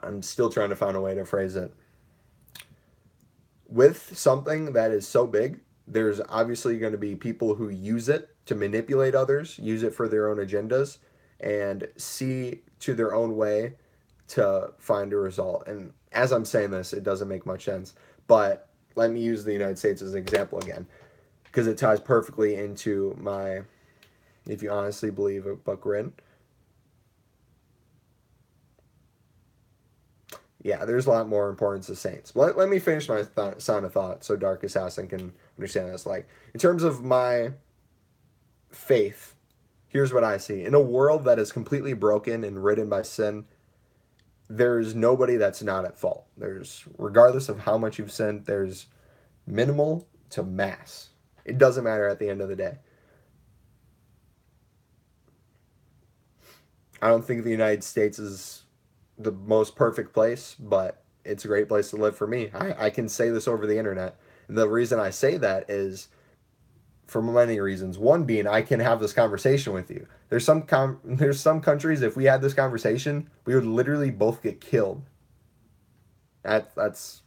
I'm still trying to find a way to phrase it. With something that is so big, there's obviously going to be people who use it to manipulate others, use it for their own agendas, and see to their own way to find a result. And as I'm saying this, it doesn't make much sense. But let me use the United States as an example again, because it ties perfectly into my, if you honestly believe a book written. Yeah, there's a lot more importance to saints. Let me finish my sign of thought so Dark Assassin can understand this. Like, in terms of my faith, here's what I see. In a world that is completely broken and ridden by sin, there's nobody that's not at fault. Regardless of how much you've sinned, there's minimal to mass. It doesn't matter at the end of the day. I don't think the United States is the most perfect place, but it's a great place to live for me. I can say this over the internet. And the reason I say that is for many reasons. One being I can have this conversation with you. There's some countries if we had this conversation, we would literally both get killed. That's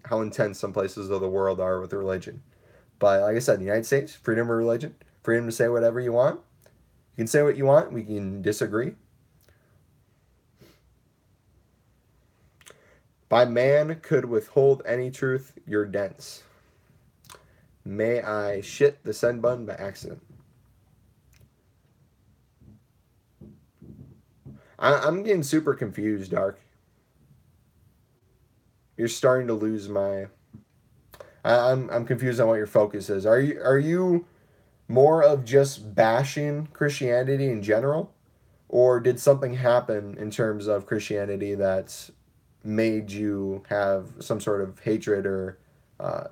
how intense some places of the world are with religion. But like I said, the United States, freedom of religion, freedom to say whatever you want. You can say what you want. We can disagree. By man could withhold any truth, you're dense. May I shit the send button by accident? I'm getting super confused, Dark. You're starting to lose my... I'm confused on what your focus is. Are you more of just bashing Christianity in general, or did something happen in terms of Christianity that made you have some sort of hatred or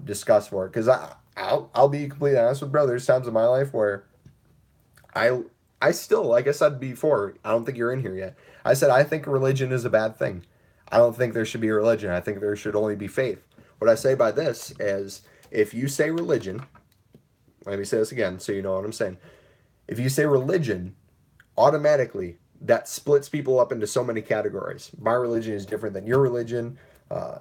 disgust for it? Because I'll be completely honest with bro. There's times in my life where I I still, like I said before, I don't think you're in here yet. I said I think religion is a bad thing. I don't think there should be a religion. I think there should only be faith. What I say by this is, if you say religion, let me say this again so you know what I'm saying. If you say religion, automatically that splits people up into so many categories. My religion is different than your religion. Uh,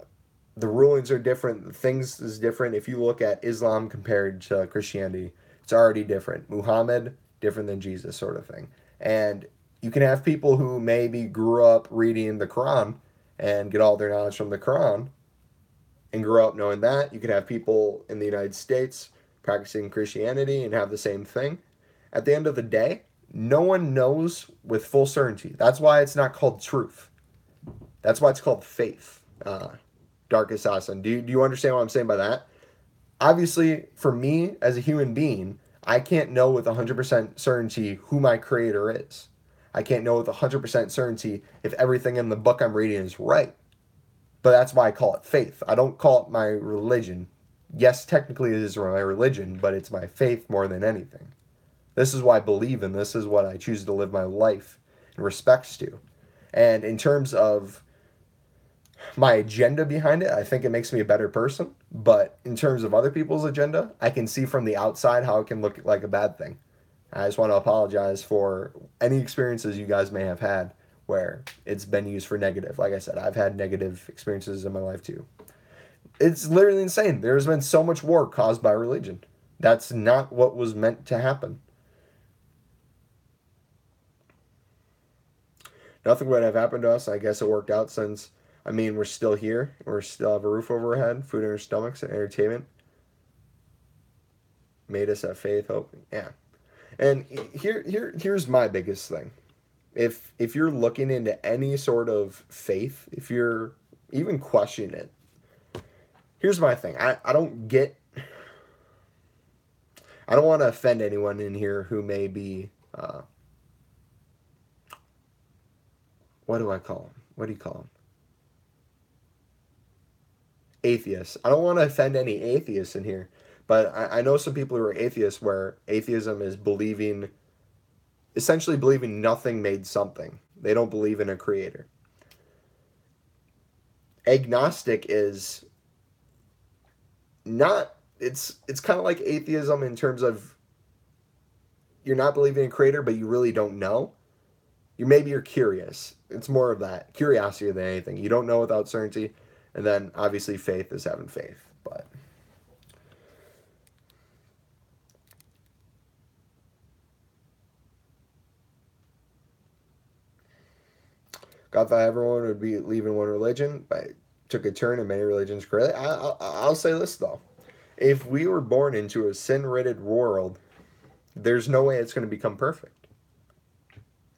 the rulings are different. Things is different. If you look at Islam compared to Christianity, it's already different. Muhammad, different than Jesus, sort of thing. And you can have people who maybe grew up reading the Quran and get all their knowledge from the Quran and grow up knowing that. You can have people in the United States practicing Christianity and have the same thing. At the end of the day, no one knows with full certainty. That's why it's not called truth. That's why it's called faith. Dark Assassin. Do you understand what I'm saying by that? Obviously, for me as a human being, I can't know with 100% certainty who my creator is. I can't know with 100% certainty if everything in the book I'm reading is right. But that's why I call it faith. I don't call it my religion. Yes, technically it is my religion, but it's my faith more than anything. This is what I believe in. This is what I choose to live my life in respects to. And in terms of my agenda behind it, I think it makes me a better person. But in terms of other people's agenda, I can see from the outside how it can look like a bad thing. I just want to apologize for any experiences you guys may have had where it's been used for negative. Like I said, I've had negative experiences in my life too. It's literally insane. There's been so much war caused by religion. That's not what was meant to happen. Nothing would have happened to us. I guess it worked out since, I mean, we're still here. We still have a roof over our head, food in our stomachs, and entertainment. Made us have faith, hope. Yeah. And here's my biggest thing. If you're looking into any sort of faith, if you're even questioning it, here's my thing. I don't get, I don't want to offend anyone in here who may be, what do I call them? What do you call them? Atheists. I don't want to offend any atheists in here, but I know some people who are atheists where atheism is believing, essentially believing nothing made something. They don't believe in a creator. Agnostic is not, it's kind of like atheism in terms of you're not believing in a creator, but you really don't know. Maybe you're curious. It's more of that curiosity than anything. You don't know without certainty, and then obviously faith is having faith. But God thought everyone would be leaving one religion, but took a turn in many religions. I'll say this though: if we were born into a sin-ridden world, there's no way it's going to become perfect.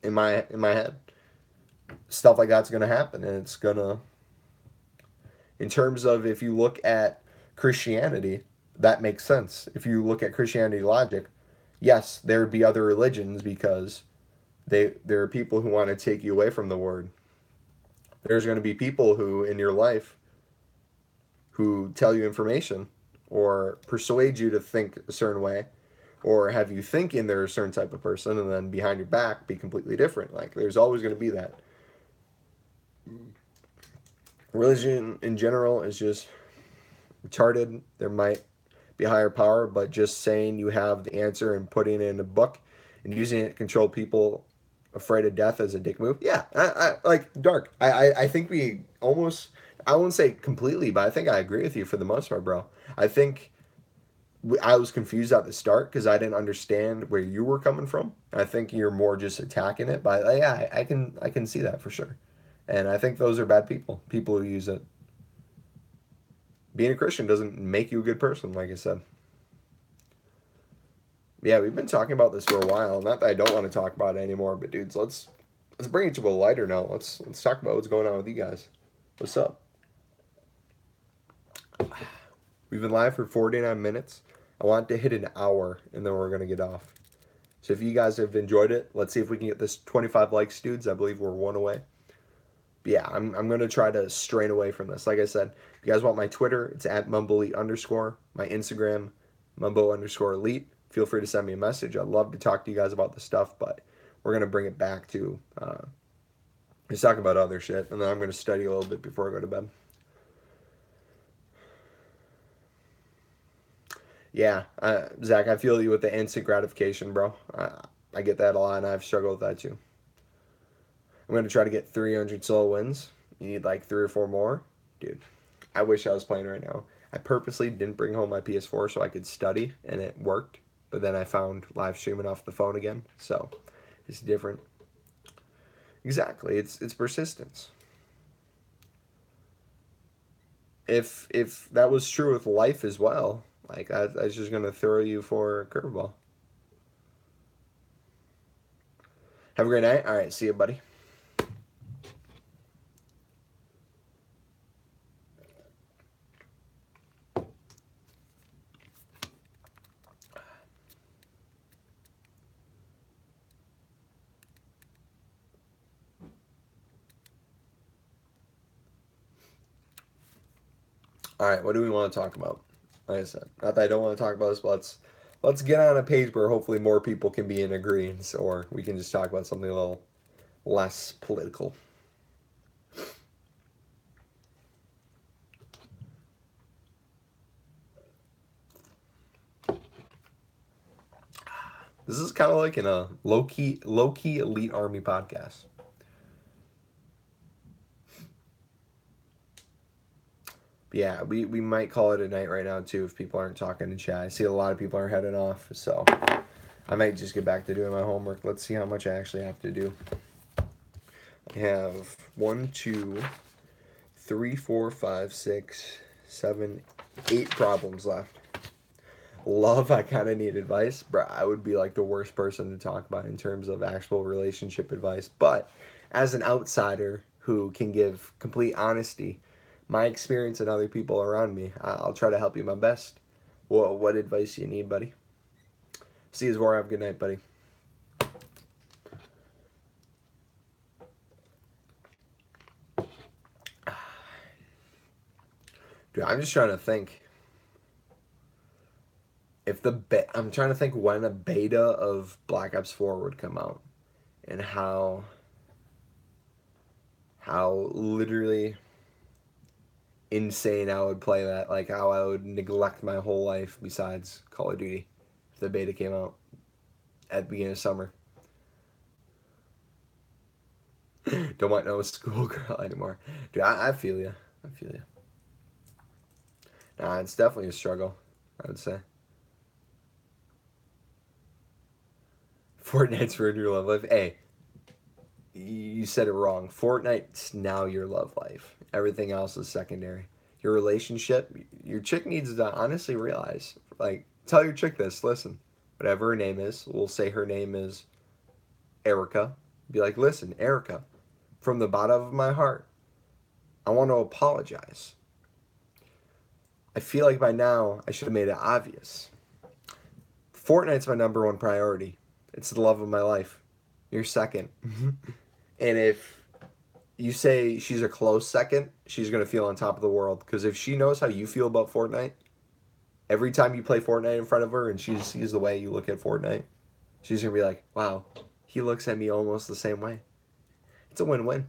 In my head, stuff like that's going to happen, and it's going to, in terms of, if you look at Christianity, that makes sense. If you look at Christianity logic, yes, there would be other religions because there are people who want to take you away from the word. There's going to be people who in your life who tell you information or persuade you to think a certain way or have you thinking they're a certain type of person and then behind your back be completely different. Like, there's always going to be that. Religion in general is just retarded. There might be a higher power, but just saying you have the answer and putting it in a book and using it to control people afraid of death as a dick move. Yeah, I like Dark. I think we almost, I won't say completely, but I think I agree with you for the most part, bro. I think I was confused at the start because I didn't understand where you were coming from. I think you're more just attacking it, but yeah, I can see that for sure. And I think those are bad people. People who use it. Being a Christian doesn't make you a good person, like I said. Yeah, we've been talking about this for a while. Not that I don't want to talk about it anymore, but dudes, let's bring it to a lighter note. Let's talk about what's going on with you guys. What's up? We've been live for 49 minutes. I want to hit an hour, and then we're going to get off. So if you guys have enjoyed it, let's see if we can get this 25 likes, dudes. I believe we're one away. But yeah, I'm going to try to strain away from this. Like I said, if you guys want my Twitter, it's at @mumbleelite_. My Instagram, mumbo_elite. Feel free to send me a message. I'd love to talk to you guys about this stuff, but we're going to bring it back to just talking about other shit. And then I'm going to study a little bit before I go to bed. Yeah, Zach, I feel you with the instant gratification, bro. I get that a lot, and I've struggled with that too. I'm going to try to get 300 solo wins. You need like 3 or 4 more. Dude, I wish I was playing right now. I purposely didn't bring home my PS4 so I could study, and it worked. But then I found live streaming off the phone again, so it's different. Exactly, it's persistence. If that was true with life as well, like I was just gonna throw you for a curveball. Have a great night. All right, see you, buddy. All right, what do we want to talk about? Like I said, not that I don't want to talk about this, but let's get on a page where hopefully more people can be in agreement, or we can just talk about something a little less political. This is kind of like in a low-key elite army podcast. Yeah, we might call it a night right now too if people aren't talking in chat. I see a lot of people are heading off, so I might just get back to doing my homework. Let's see how much I actually have to do. I have 1, 2, 3, 4, 5, 6, 7, 8 problems left. Love, I kind of need advice. Bro, I would be like the worst person to talk about in terms of actual relationship advice. But as an outsider who can give complete honesty, my experience and other people around me, I'll try to help you my best. What advice do you need, buddy? See you, Zora. Have a good night, buddy. Dude, I'm just trying to think. I'm trying to think when a beta of Black Ops 4 would come out, and how literally insane I would play that, like how I would neglect my whole life besides Call of Duty if the beta came out at the beginning of summer. Don't want no schoolgirl anymore. Dude, I feel you. I feel you. Nah, it's definitely a struggle, I would say. Fortnite's ruined your love life. Hey, you said it wrong. Fortnite's now your love life. Everything else is secondary. Your relationship, your chick needs to honestly realize, like, tell your chick this, listen, whatever her name is, we'll say her name is Erica. Be like, listen, Erica, from the bottom of my heart, I want to apologize. I feel like by now I should have made it obvious. Fortnite's my number 1 priority. It's the love of my life. You're second. And if you say she's a close second, she's going to feel on top of the world. Because if she knows how you feel about Fortnite, every time you play Fortnite in front of her and she sees the way you look at Fortnite, she's going to be like, wow, he looks at me almost the same way. It's a win-win.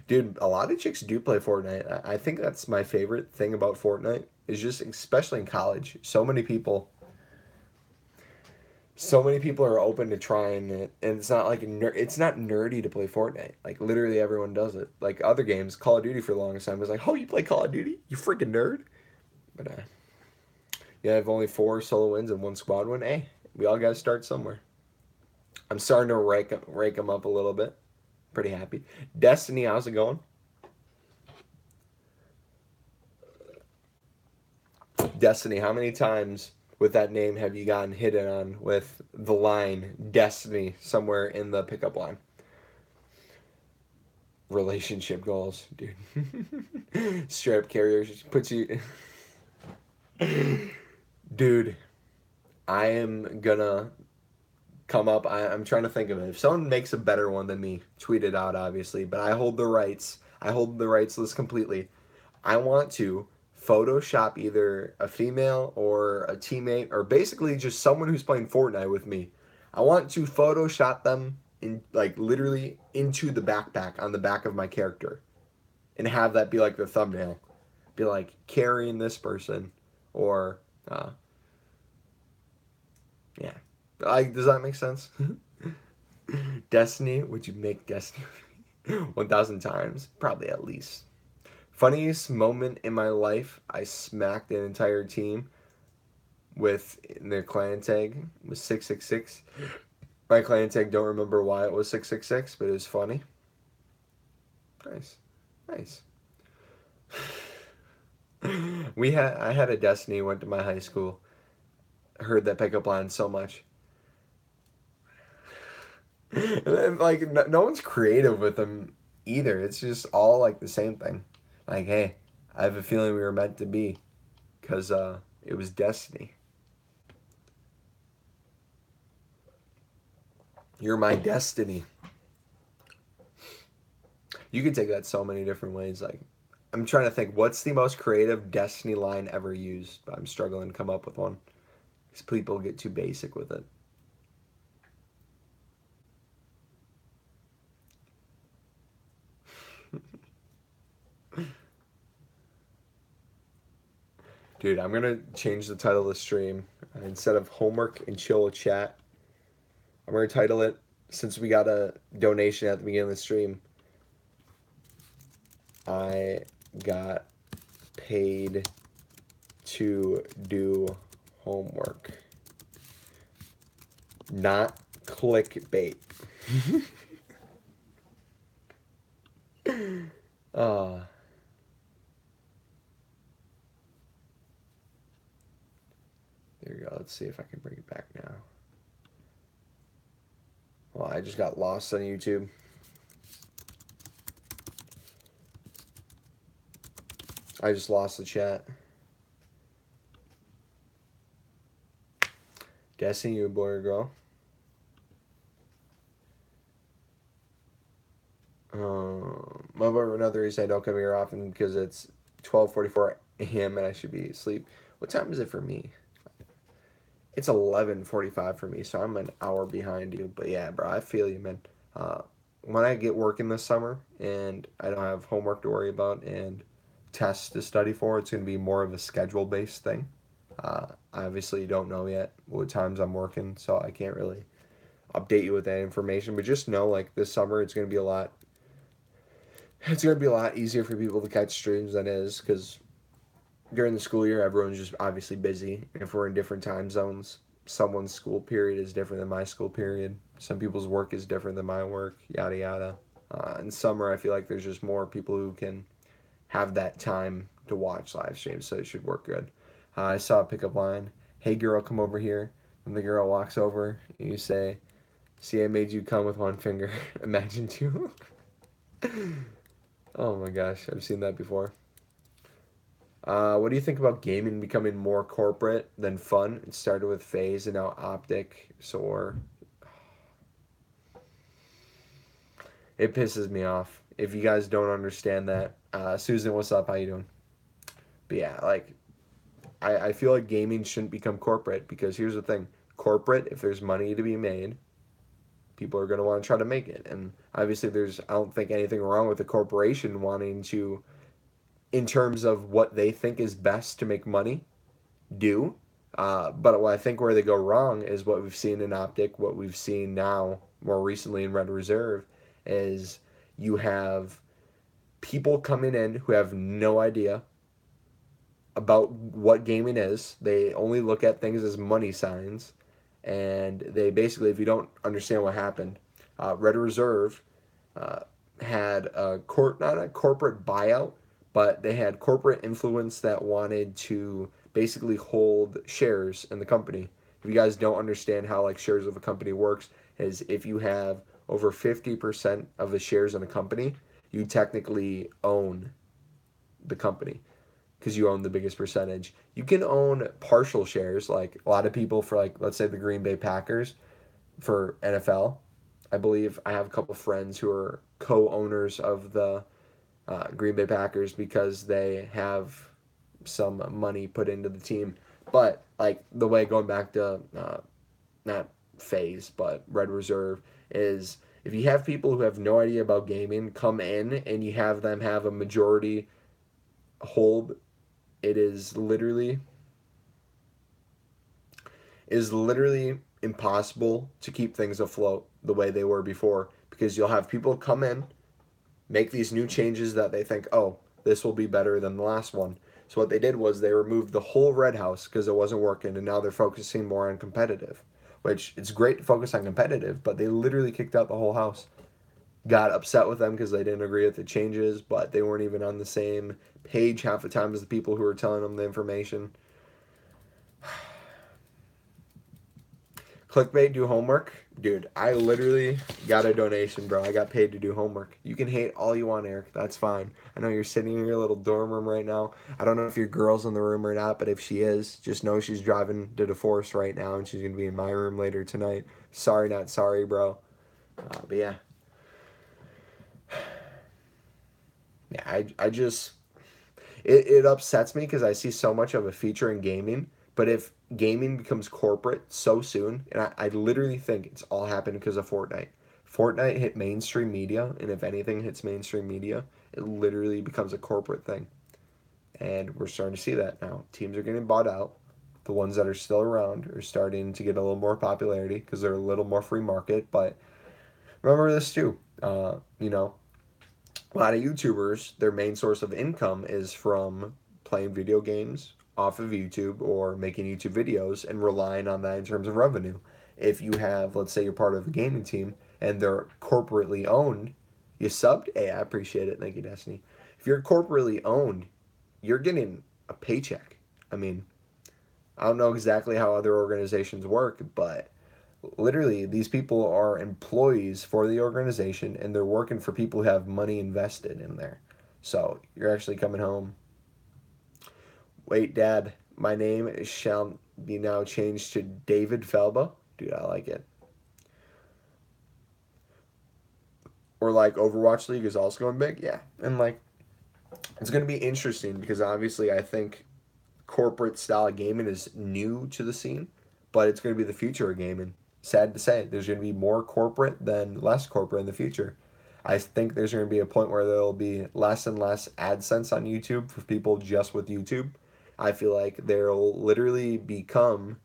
Dude, a lot of chicks do play Fortnite. I think that's my favorite thing about Fortnite, is just, especially in college, so many people are open to trying it, and it's not like it's not nerdy to play Fortnite. Like literally everyone does it. Like other games, Call of Duty for the longest time was like, oh, you play Call of Duty? You freaking nerd. But yeah, I have only 4 solo wins and 1 squad win. Hey, we all got to start somewhere. I'm starting to rake them up a little bit. Pretty happy. Destiny, how's it going? Destiny, how many times with that name have you gotten hit on with the line Destiny somewhere in the pickup line? Relationship goals, dude. Strap carrier puts you Dude, I am gonna come up. I'm trying to think of it. If someone makes a better one than me, tweet it out, obviously. But I hold the rights. I hold the rights list completely. I want to Photoshop either a female or a teammate or basically just someone who's playing Fortnite with me. I want to Photoshop them in like literally into the backpack on the back of my character and have that be like the thumbnail. Be like carrying this person or yeah. Like, does that make sense? Destiny, would you make Destiny 1,000 times? Probably at least. Funniest moment in my life, I smacked an entire team with their clan tag was 666. My clan tag don't remember why it was 666, but it was funny. Nice. Nice. I had a Destiny, went to my high school. Heard that pickup line so much. And then, like no one's creative with them either. It's just all like the same thing. Like, hey, I have a feeling we were meant to be because it was destiny. You're my destiny. You can take that so many different ways. Like, I'm trying to think, what's the most creative destiny line ever used? But I'm struggling to come up with one because people get too basic with it. Dude, I'm gonna change the title of the stream. Instead of homework and chill chat, I'm gonna title it, since we got a donation at the beginning of the stream, I got paid to do homework. Not clickbait. uh, there you go. Let's see if I can bring it back now. Well, I just got lost on YouTube. I just lost the chat. Guessing you a boy or girl? My boy, another reason I don't come here often because it's 12:44 a.m. and I should be asleep. What time is it for me? It's 11:45 for me, so I'm an hour behind you. But yeah, bro, I feel you, man. Uh, when I get working this summer and I don't have homework to worry about and tests to study for, it's going to be more of a schedule-based thing. I obviously don't know yet what times I'm working, so I can't really update you with that information. But just know, like, this summer, it's going to be a lot. It's going to be a lot easier for people to catch streams than it is because during the school year, everyone's just obviously busy. If we're in different time zones, someone's school period is different than my school period. Some people's work is different than my work, yada yada. In summer, I feel like there's just more people who can have that time to watch live streams, so it should work good. I saw a pickup line, "Hey girl, come over here." And the girl walks over, and you say, "See, I made you come with one finger. Imagine two." Oh my gosh, I've seen that before. What do you think about gaming becoming more corporate than fun? It started with FaZe and now Optic, Soar. It pisses me off. If you guys don't understand that, Susan, what's up? How you doing? But yeah, like I feel like gaming shouldn't become corporate because here's the thing: corporate, if there's money to be made, people are going to want to try to make it, and obviously I don't think anything wrong with a corporation wanting to, in terms of what they think is best to make money, do. But what I think where they go wrong is what we've seen in Optic, what we've seen now more recently in Red Reserve, is you have people coming in who have no idea about what gaming is. They only look at things as money signs, and they basically, if you don't understand what happened, Red Reserve uh, had not a corporate buyout, but they had corporate influence that wanted to basically hold shares in the company. If you guys don't understand how like shares of a company works, is if you have over 50% of the shares in a company, you technically own the company. because you own the biggest percentage. You can own partial shares, like a lot of people for, like, let's say the Green Bay Packers for NFL. I believe I have a couple friends who are co-owners of the Green Bay Packers because they have some money put into the team. But like the way, going back to not phase but Red Reserve, is if you have people who have no idea about gaming come in and you have them have a majority hold, it is literally impossible to keep things afloat the way they were before, because you'll have people come in, make these new changes that they think, oh, this will be better than the last one. So what they did was they removed the whole Red House because it wasn't working, and now they're focusing more on competitive, which it's great to focus on competitive, but they literally kicked out the whole house. Got upset with them because they didn't agree with the changes, but they weren't even on the same page half the time as the people who were telling them the information. Clickbait, do homework. Dude, I literally got a donation, bro. I got paid to do homework. You can hate all you want, Eric. That's fine. I know you're sitting in your little dorm room right now. I don't know if your girl's in the room or not, but if she is, just know she's driving to DeForest right now, and she's going to be in my room later tonight. Sorry, not sorry, bro. But yeah. Yeah, I just... It upsets me because I see so much of a feature in gaming, but if gaming becomes corporate so soon, and I literally think it's all happened because of Fortnite. Fortnite hit mainstream media, and if anything hits mainstream media, it literally becomes a corporate thing. And we're starting to see that now. Teams are getting bought out. The ones that are still around are starting to get a little more popularity because they're a little more free market. But remember this too. A lot of YouTubers, their main source of income is from playing video games off of YouTube or making YouTube videos and relying on that in terms of revenue. If you have, let's say you're part of a gaming team and they're corporately owned, you subbed? Hey, I appreciate it. Thank you, Destiny. If you're corporately owned, you're getting a paycheck. I mean, I don't know exactly how other organizations work, but literally these people are employees for the organization and they're working for people who have money invested in there. So you're actually coming home. Wait, Dad, my name shall be now changed to David Felba. Dude, I like it. Or like Overwatch League is also going big. Yeah. And like, it's going to be interesting because obviously I think corporate style of gaming is new to the scene, but it's going to be the future of gaming. Sad to say, there's going to be more corporate than less corporate in the future. I think there's going to be a point where there'll be less and less AdSense on YouTube for people just with YouTube. I feel like there'll literally become,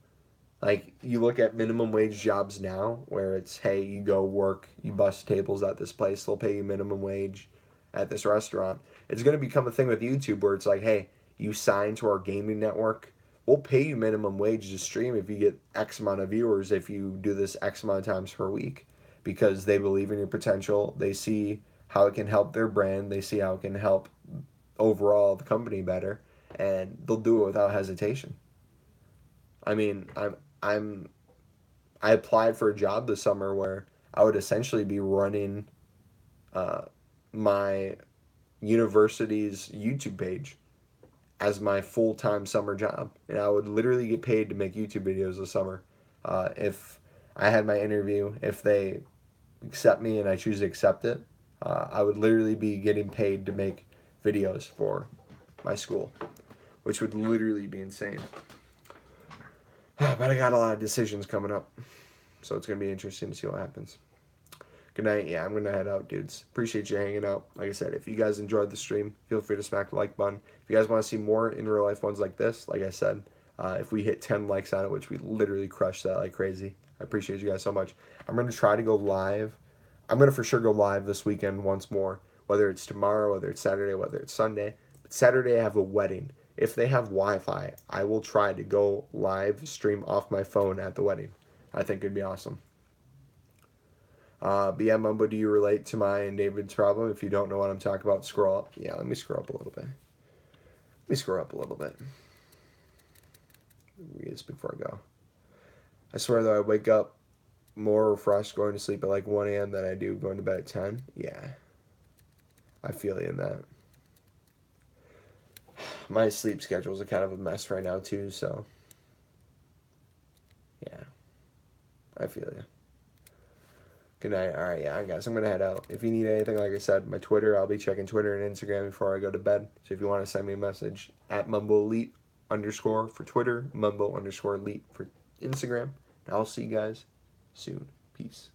like, you look at minimum wage jobs now where it's, hey, you go work, you bust tables at this place, they'll pay you minimum wage at this restaurant. It's going to become a thing with YouTube where it's like, hey, you sign to our gaming network, we'll pay you minimum wage to stream if you get X amount of viewers, if you do this X amount of times per week, because they believe in your potential. They see how it can help their brand. They see how it can help overall the company better, and they'll do it without hesitation. I mean, I applied for a job this summer where I would essentially be running uh, my university's YouTube page as my full-time summer job, and I would literally get paid to make YouTube videos this summer. If I had my interview, if they accept me and I choose to accept it, I would literally be getting paid to make videos for my school, which would literally be insane. But I got a lot of decisions coming up, so it's going to be interesting to see what happens. Good night. Yeah, I'm going to head out, dudes. Appreciate you hanging out. Like I said, if you guys enjoyed the stream, feel free to smack the like button. If you guys want to see more in real life ones like this, like I said, if we hit 10 likes on it, which we literally crushed that like crazy, I appreciate you guys so much. I'm going to try to go live. I'm going to for sure go live this weekend once more, whether it's tomorrow, whether it's Saturday, whether it's Sunday. But Saturday I have a wedding. If they have Wi-Fi, I will try to go live stream off my phone at the wedding. I think it'd be awesome. But yeah, Mumbo, do you relate to my and David's problem? If you don't know what I'm talking about, scroll up. Yeah, let me scroll up a little bit. Let me scroll up a little bit. Read this before I go. I swear though, I wake up more refreshed going to sleep at like 1 a.m. than I do going to bed at 10. Yeah. I feel you in that. my sleep schedule's a kind of a mess right now too, so yeah, I feel you. Good night. All right, yeah, guys, I'm gonna head out. If you need anything, like I said, my Twitter, I'll be checking Twitter and Instagram before I go to bed. So if you want to send me a message at @MumboElite_ for Twitter, Mumbo_Elite for Instagram. I'll see you guys soon. Peace.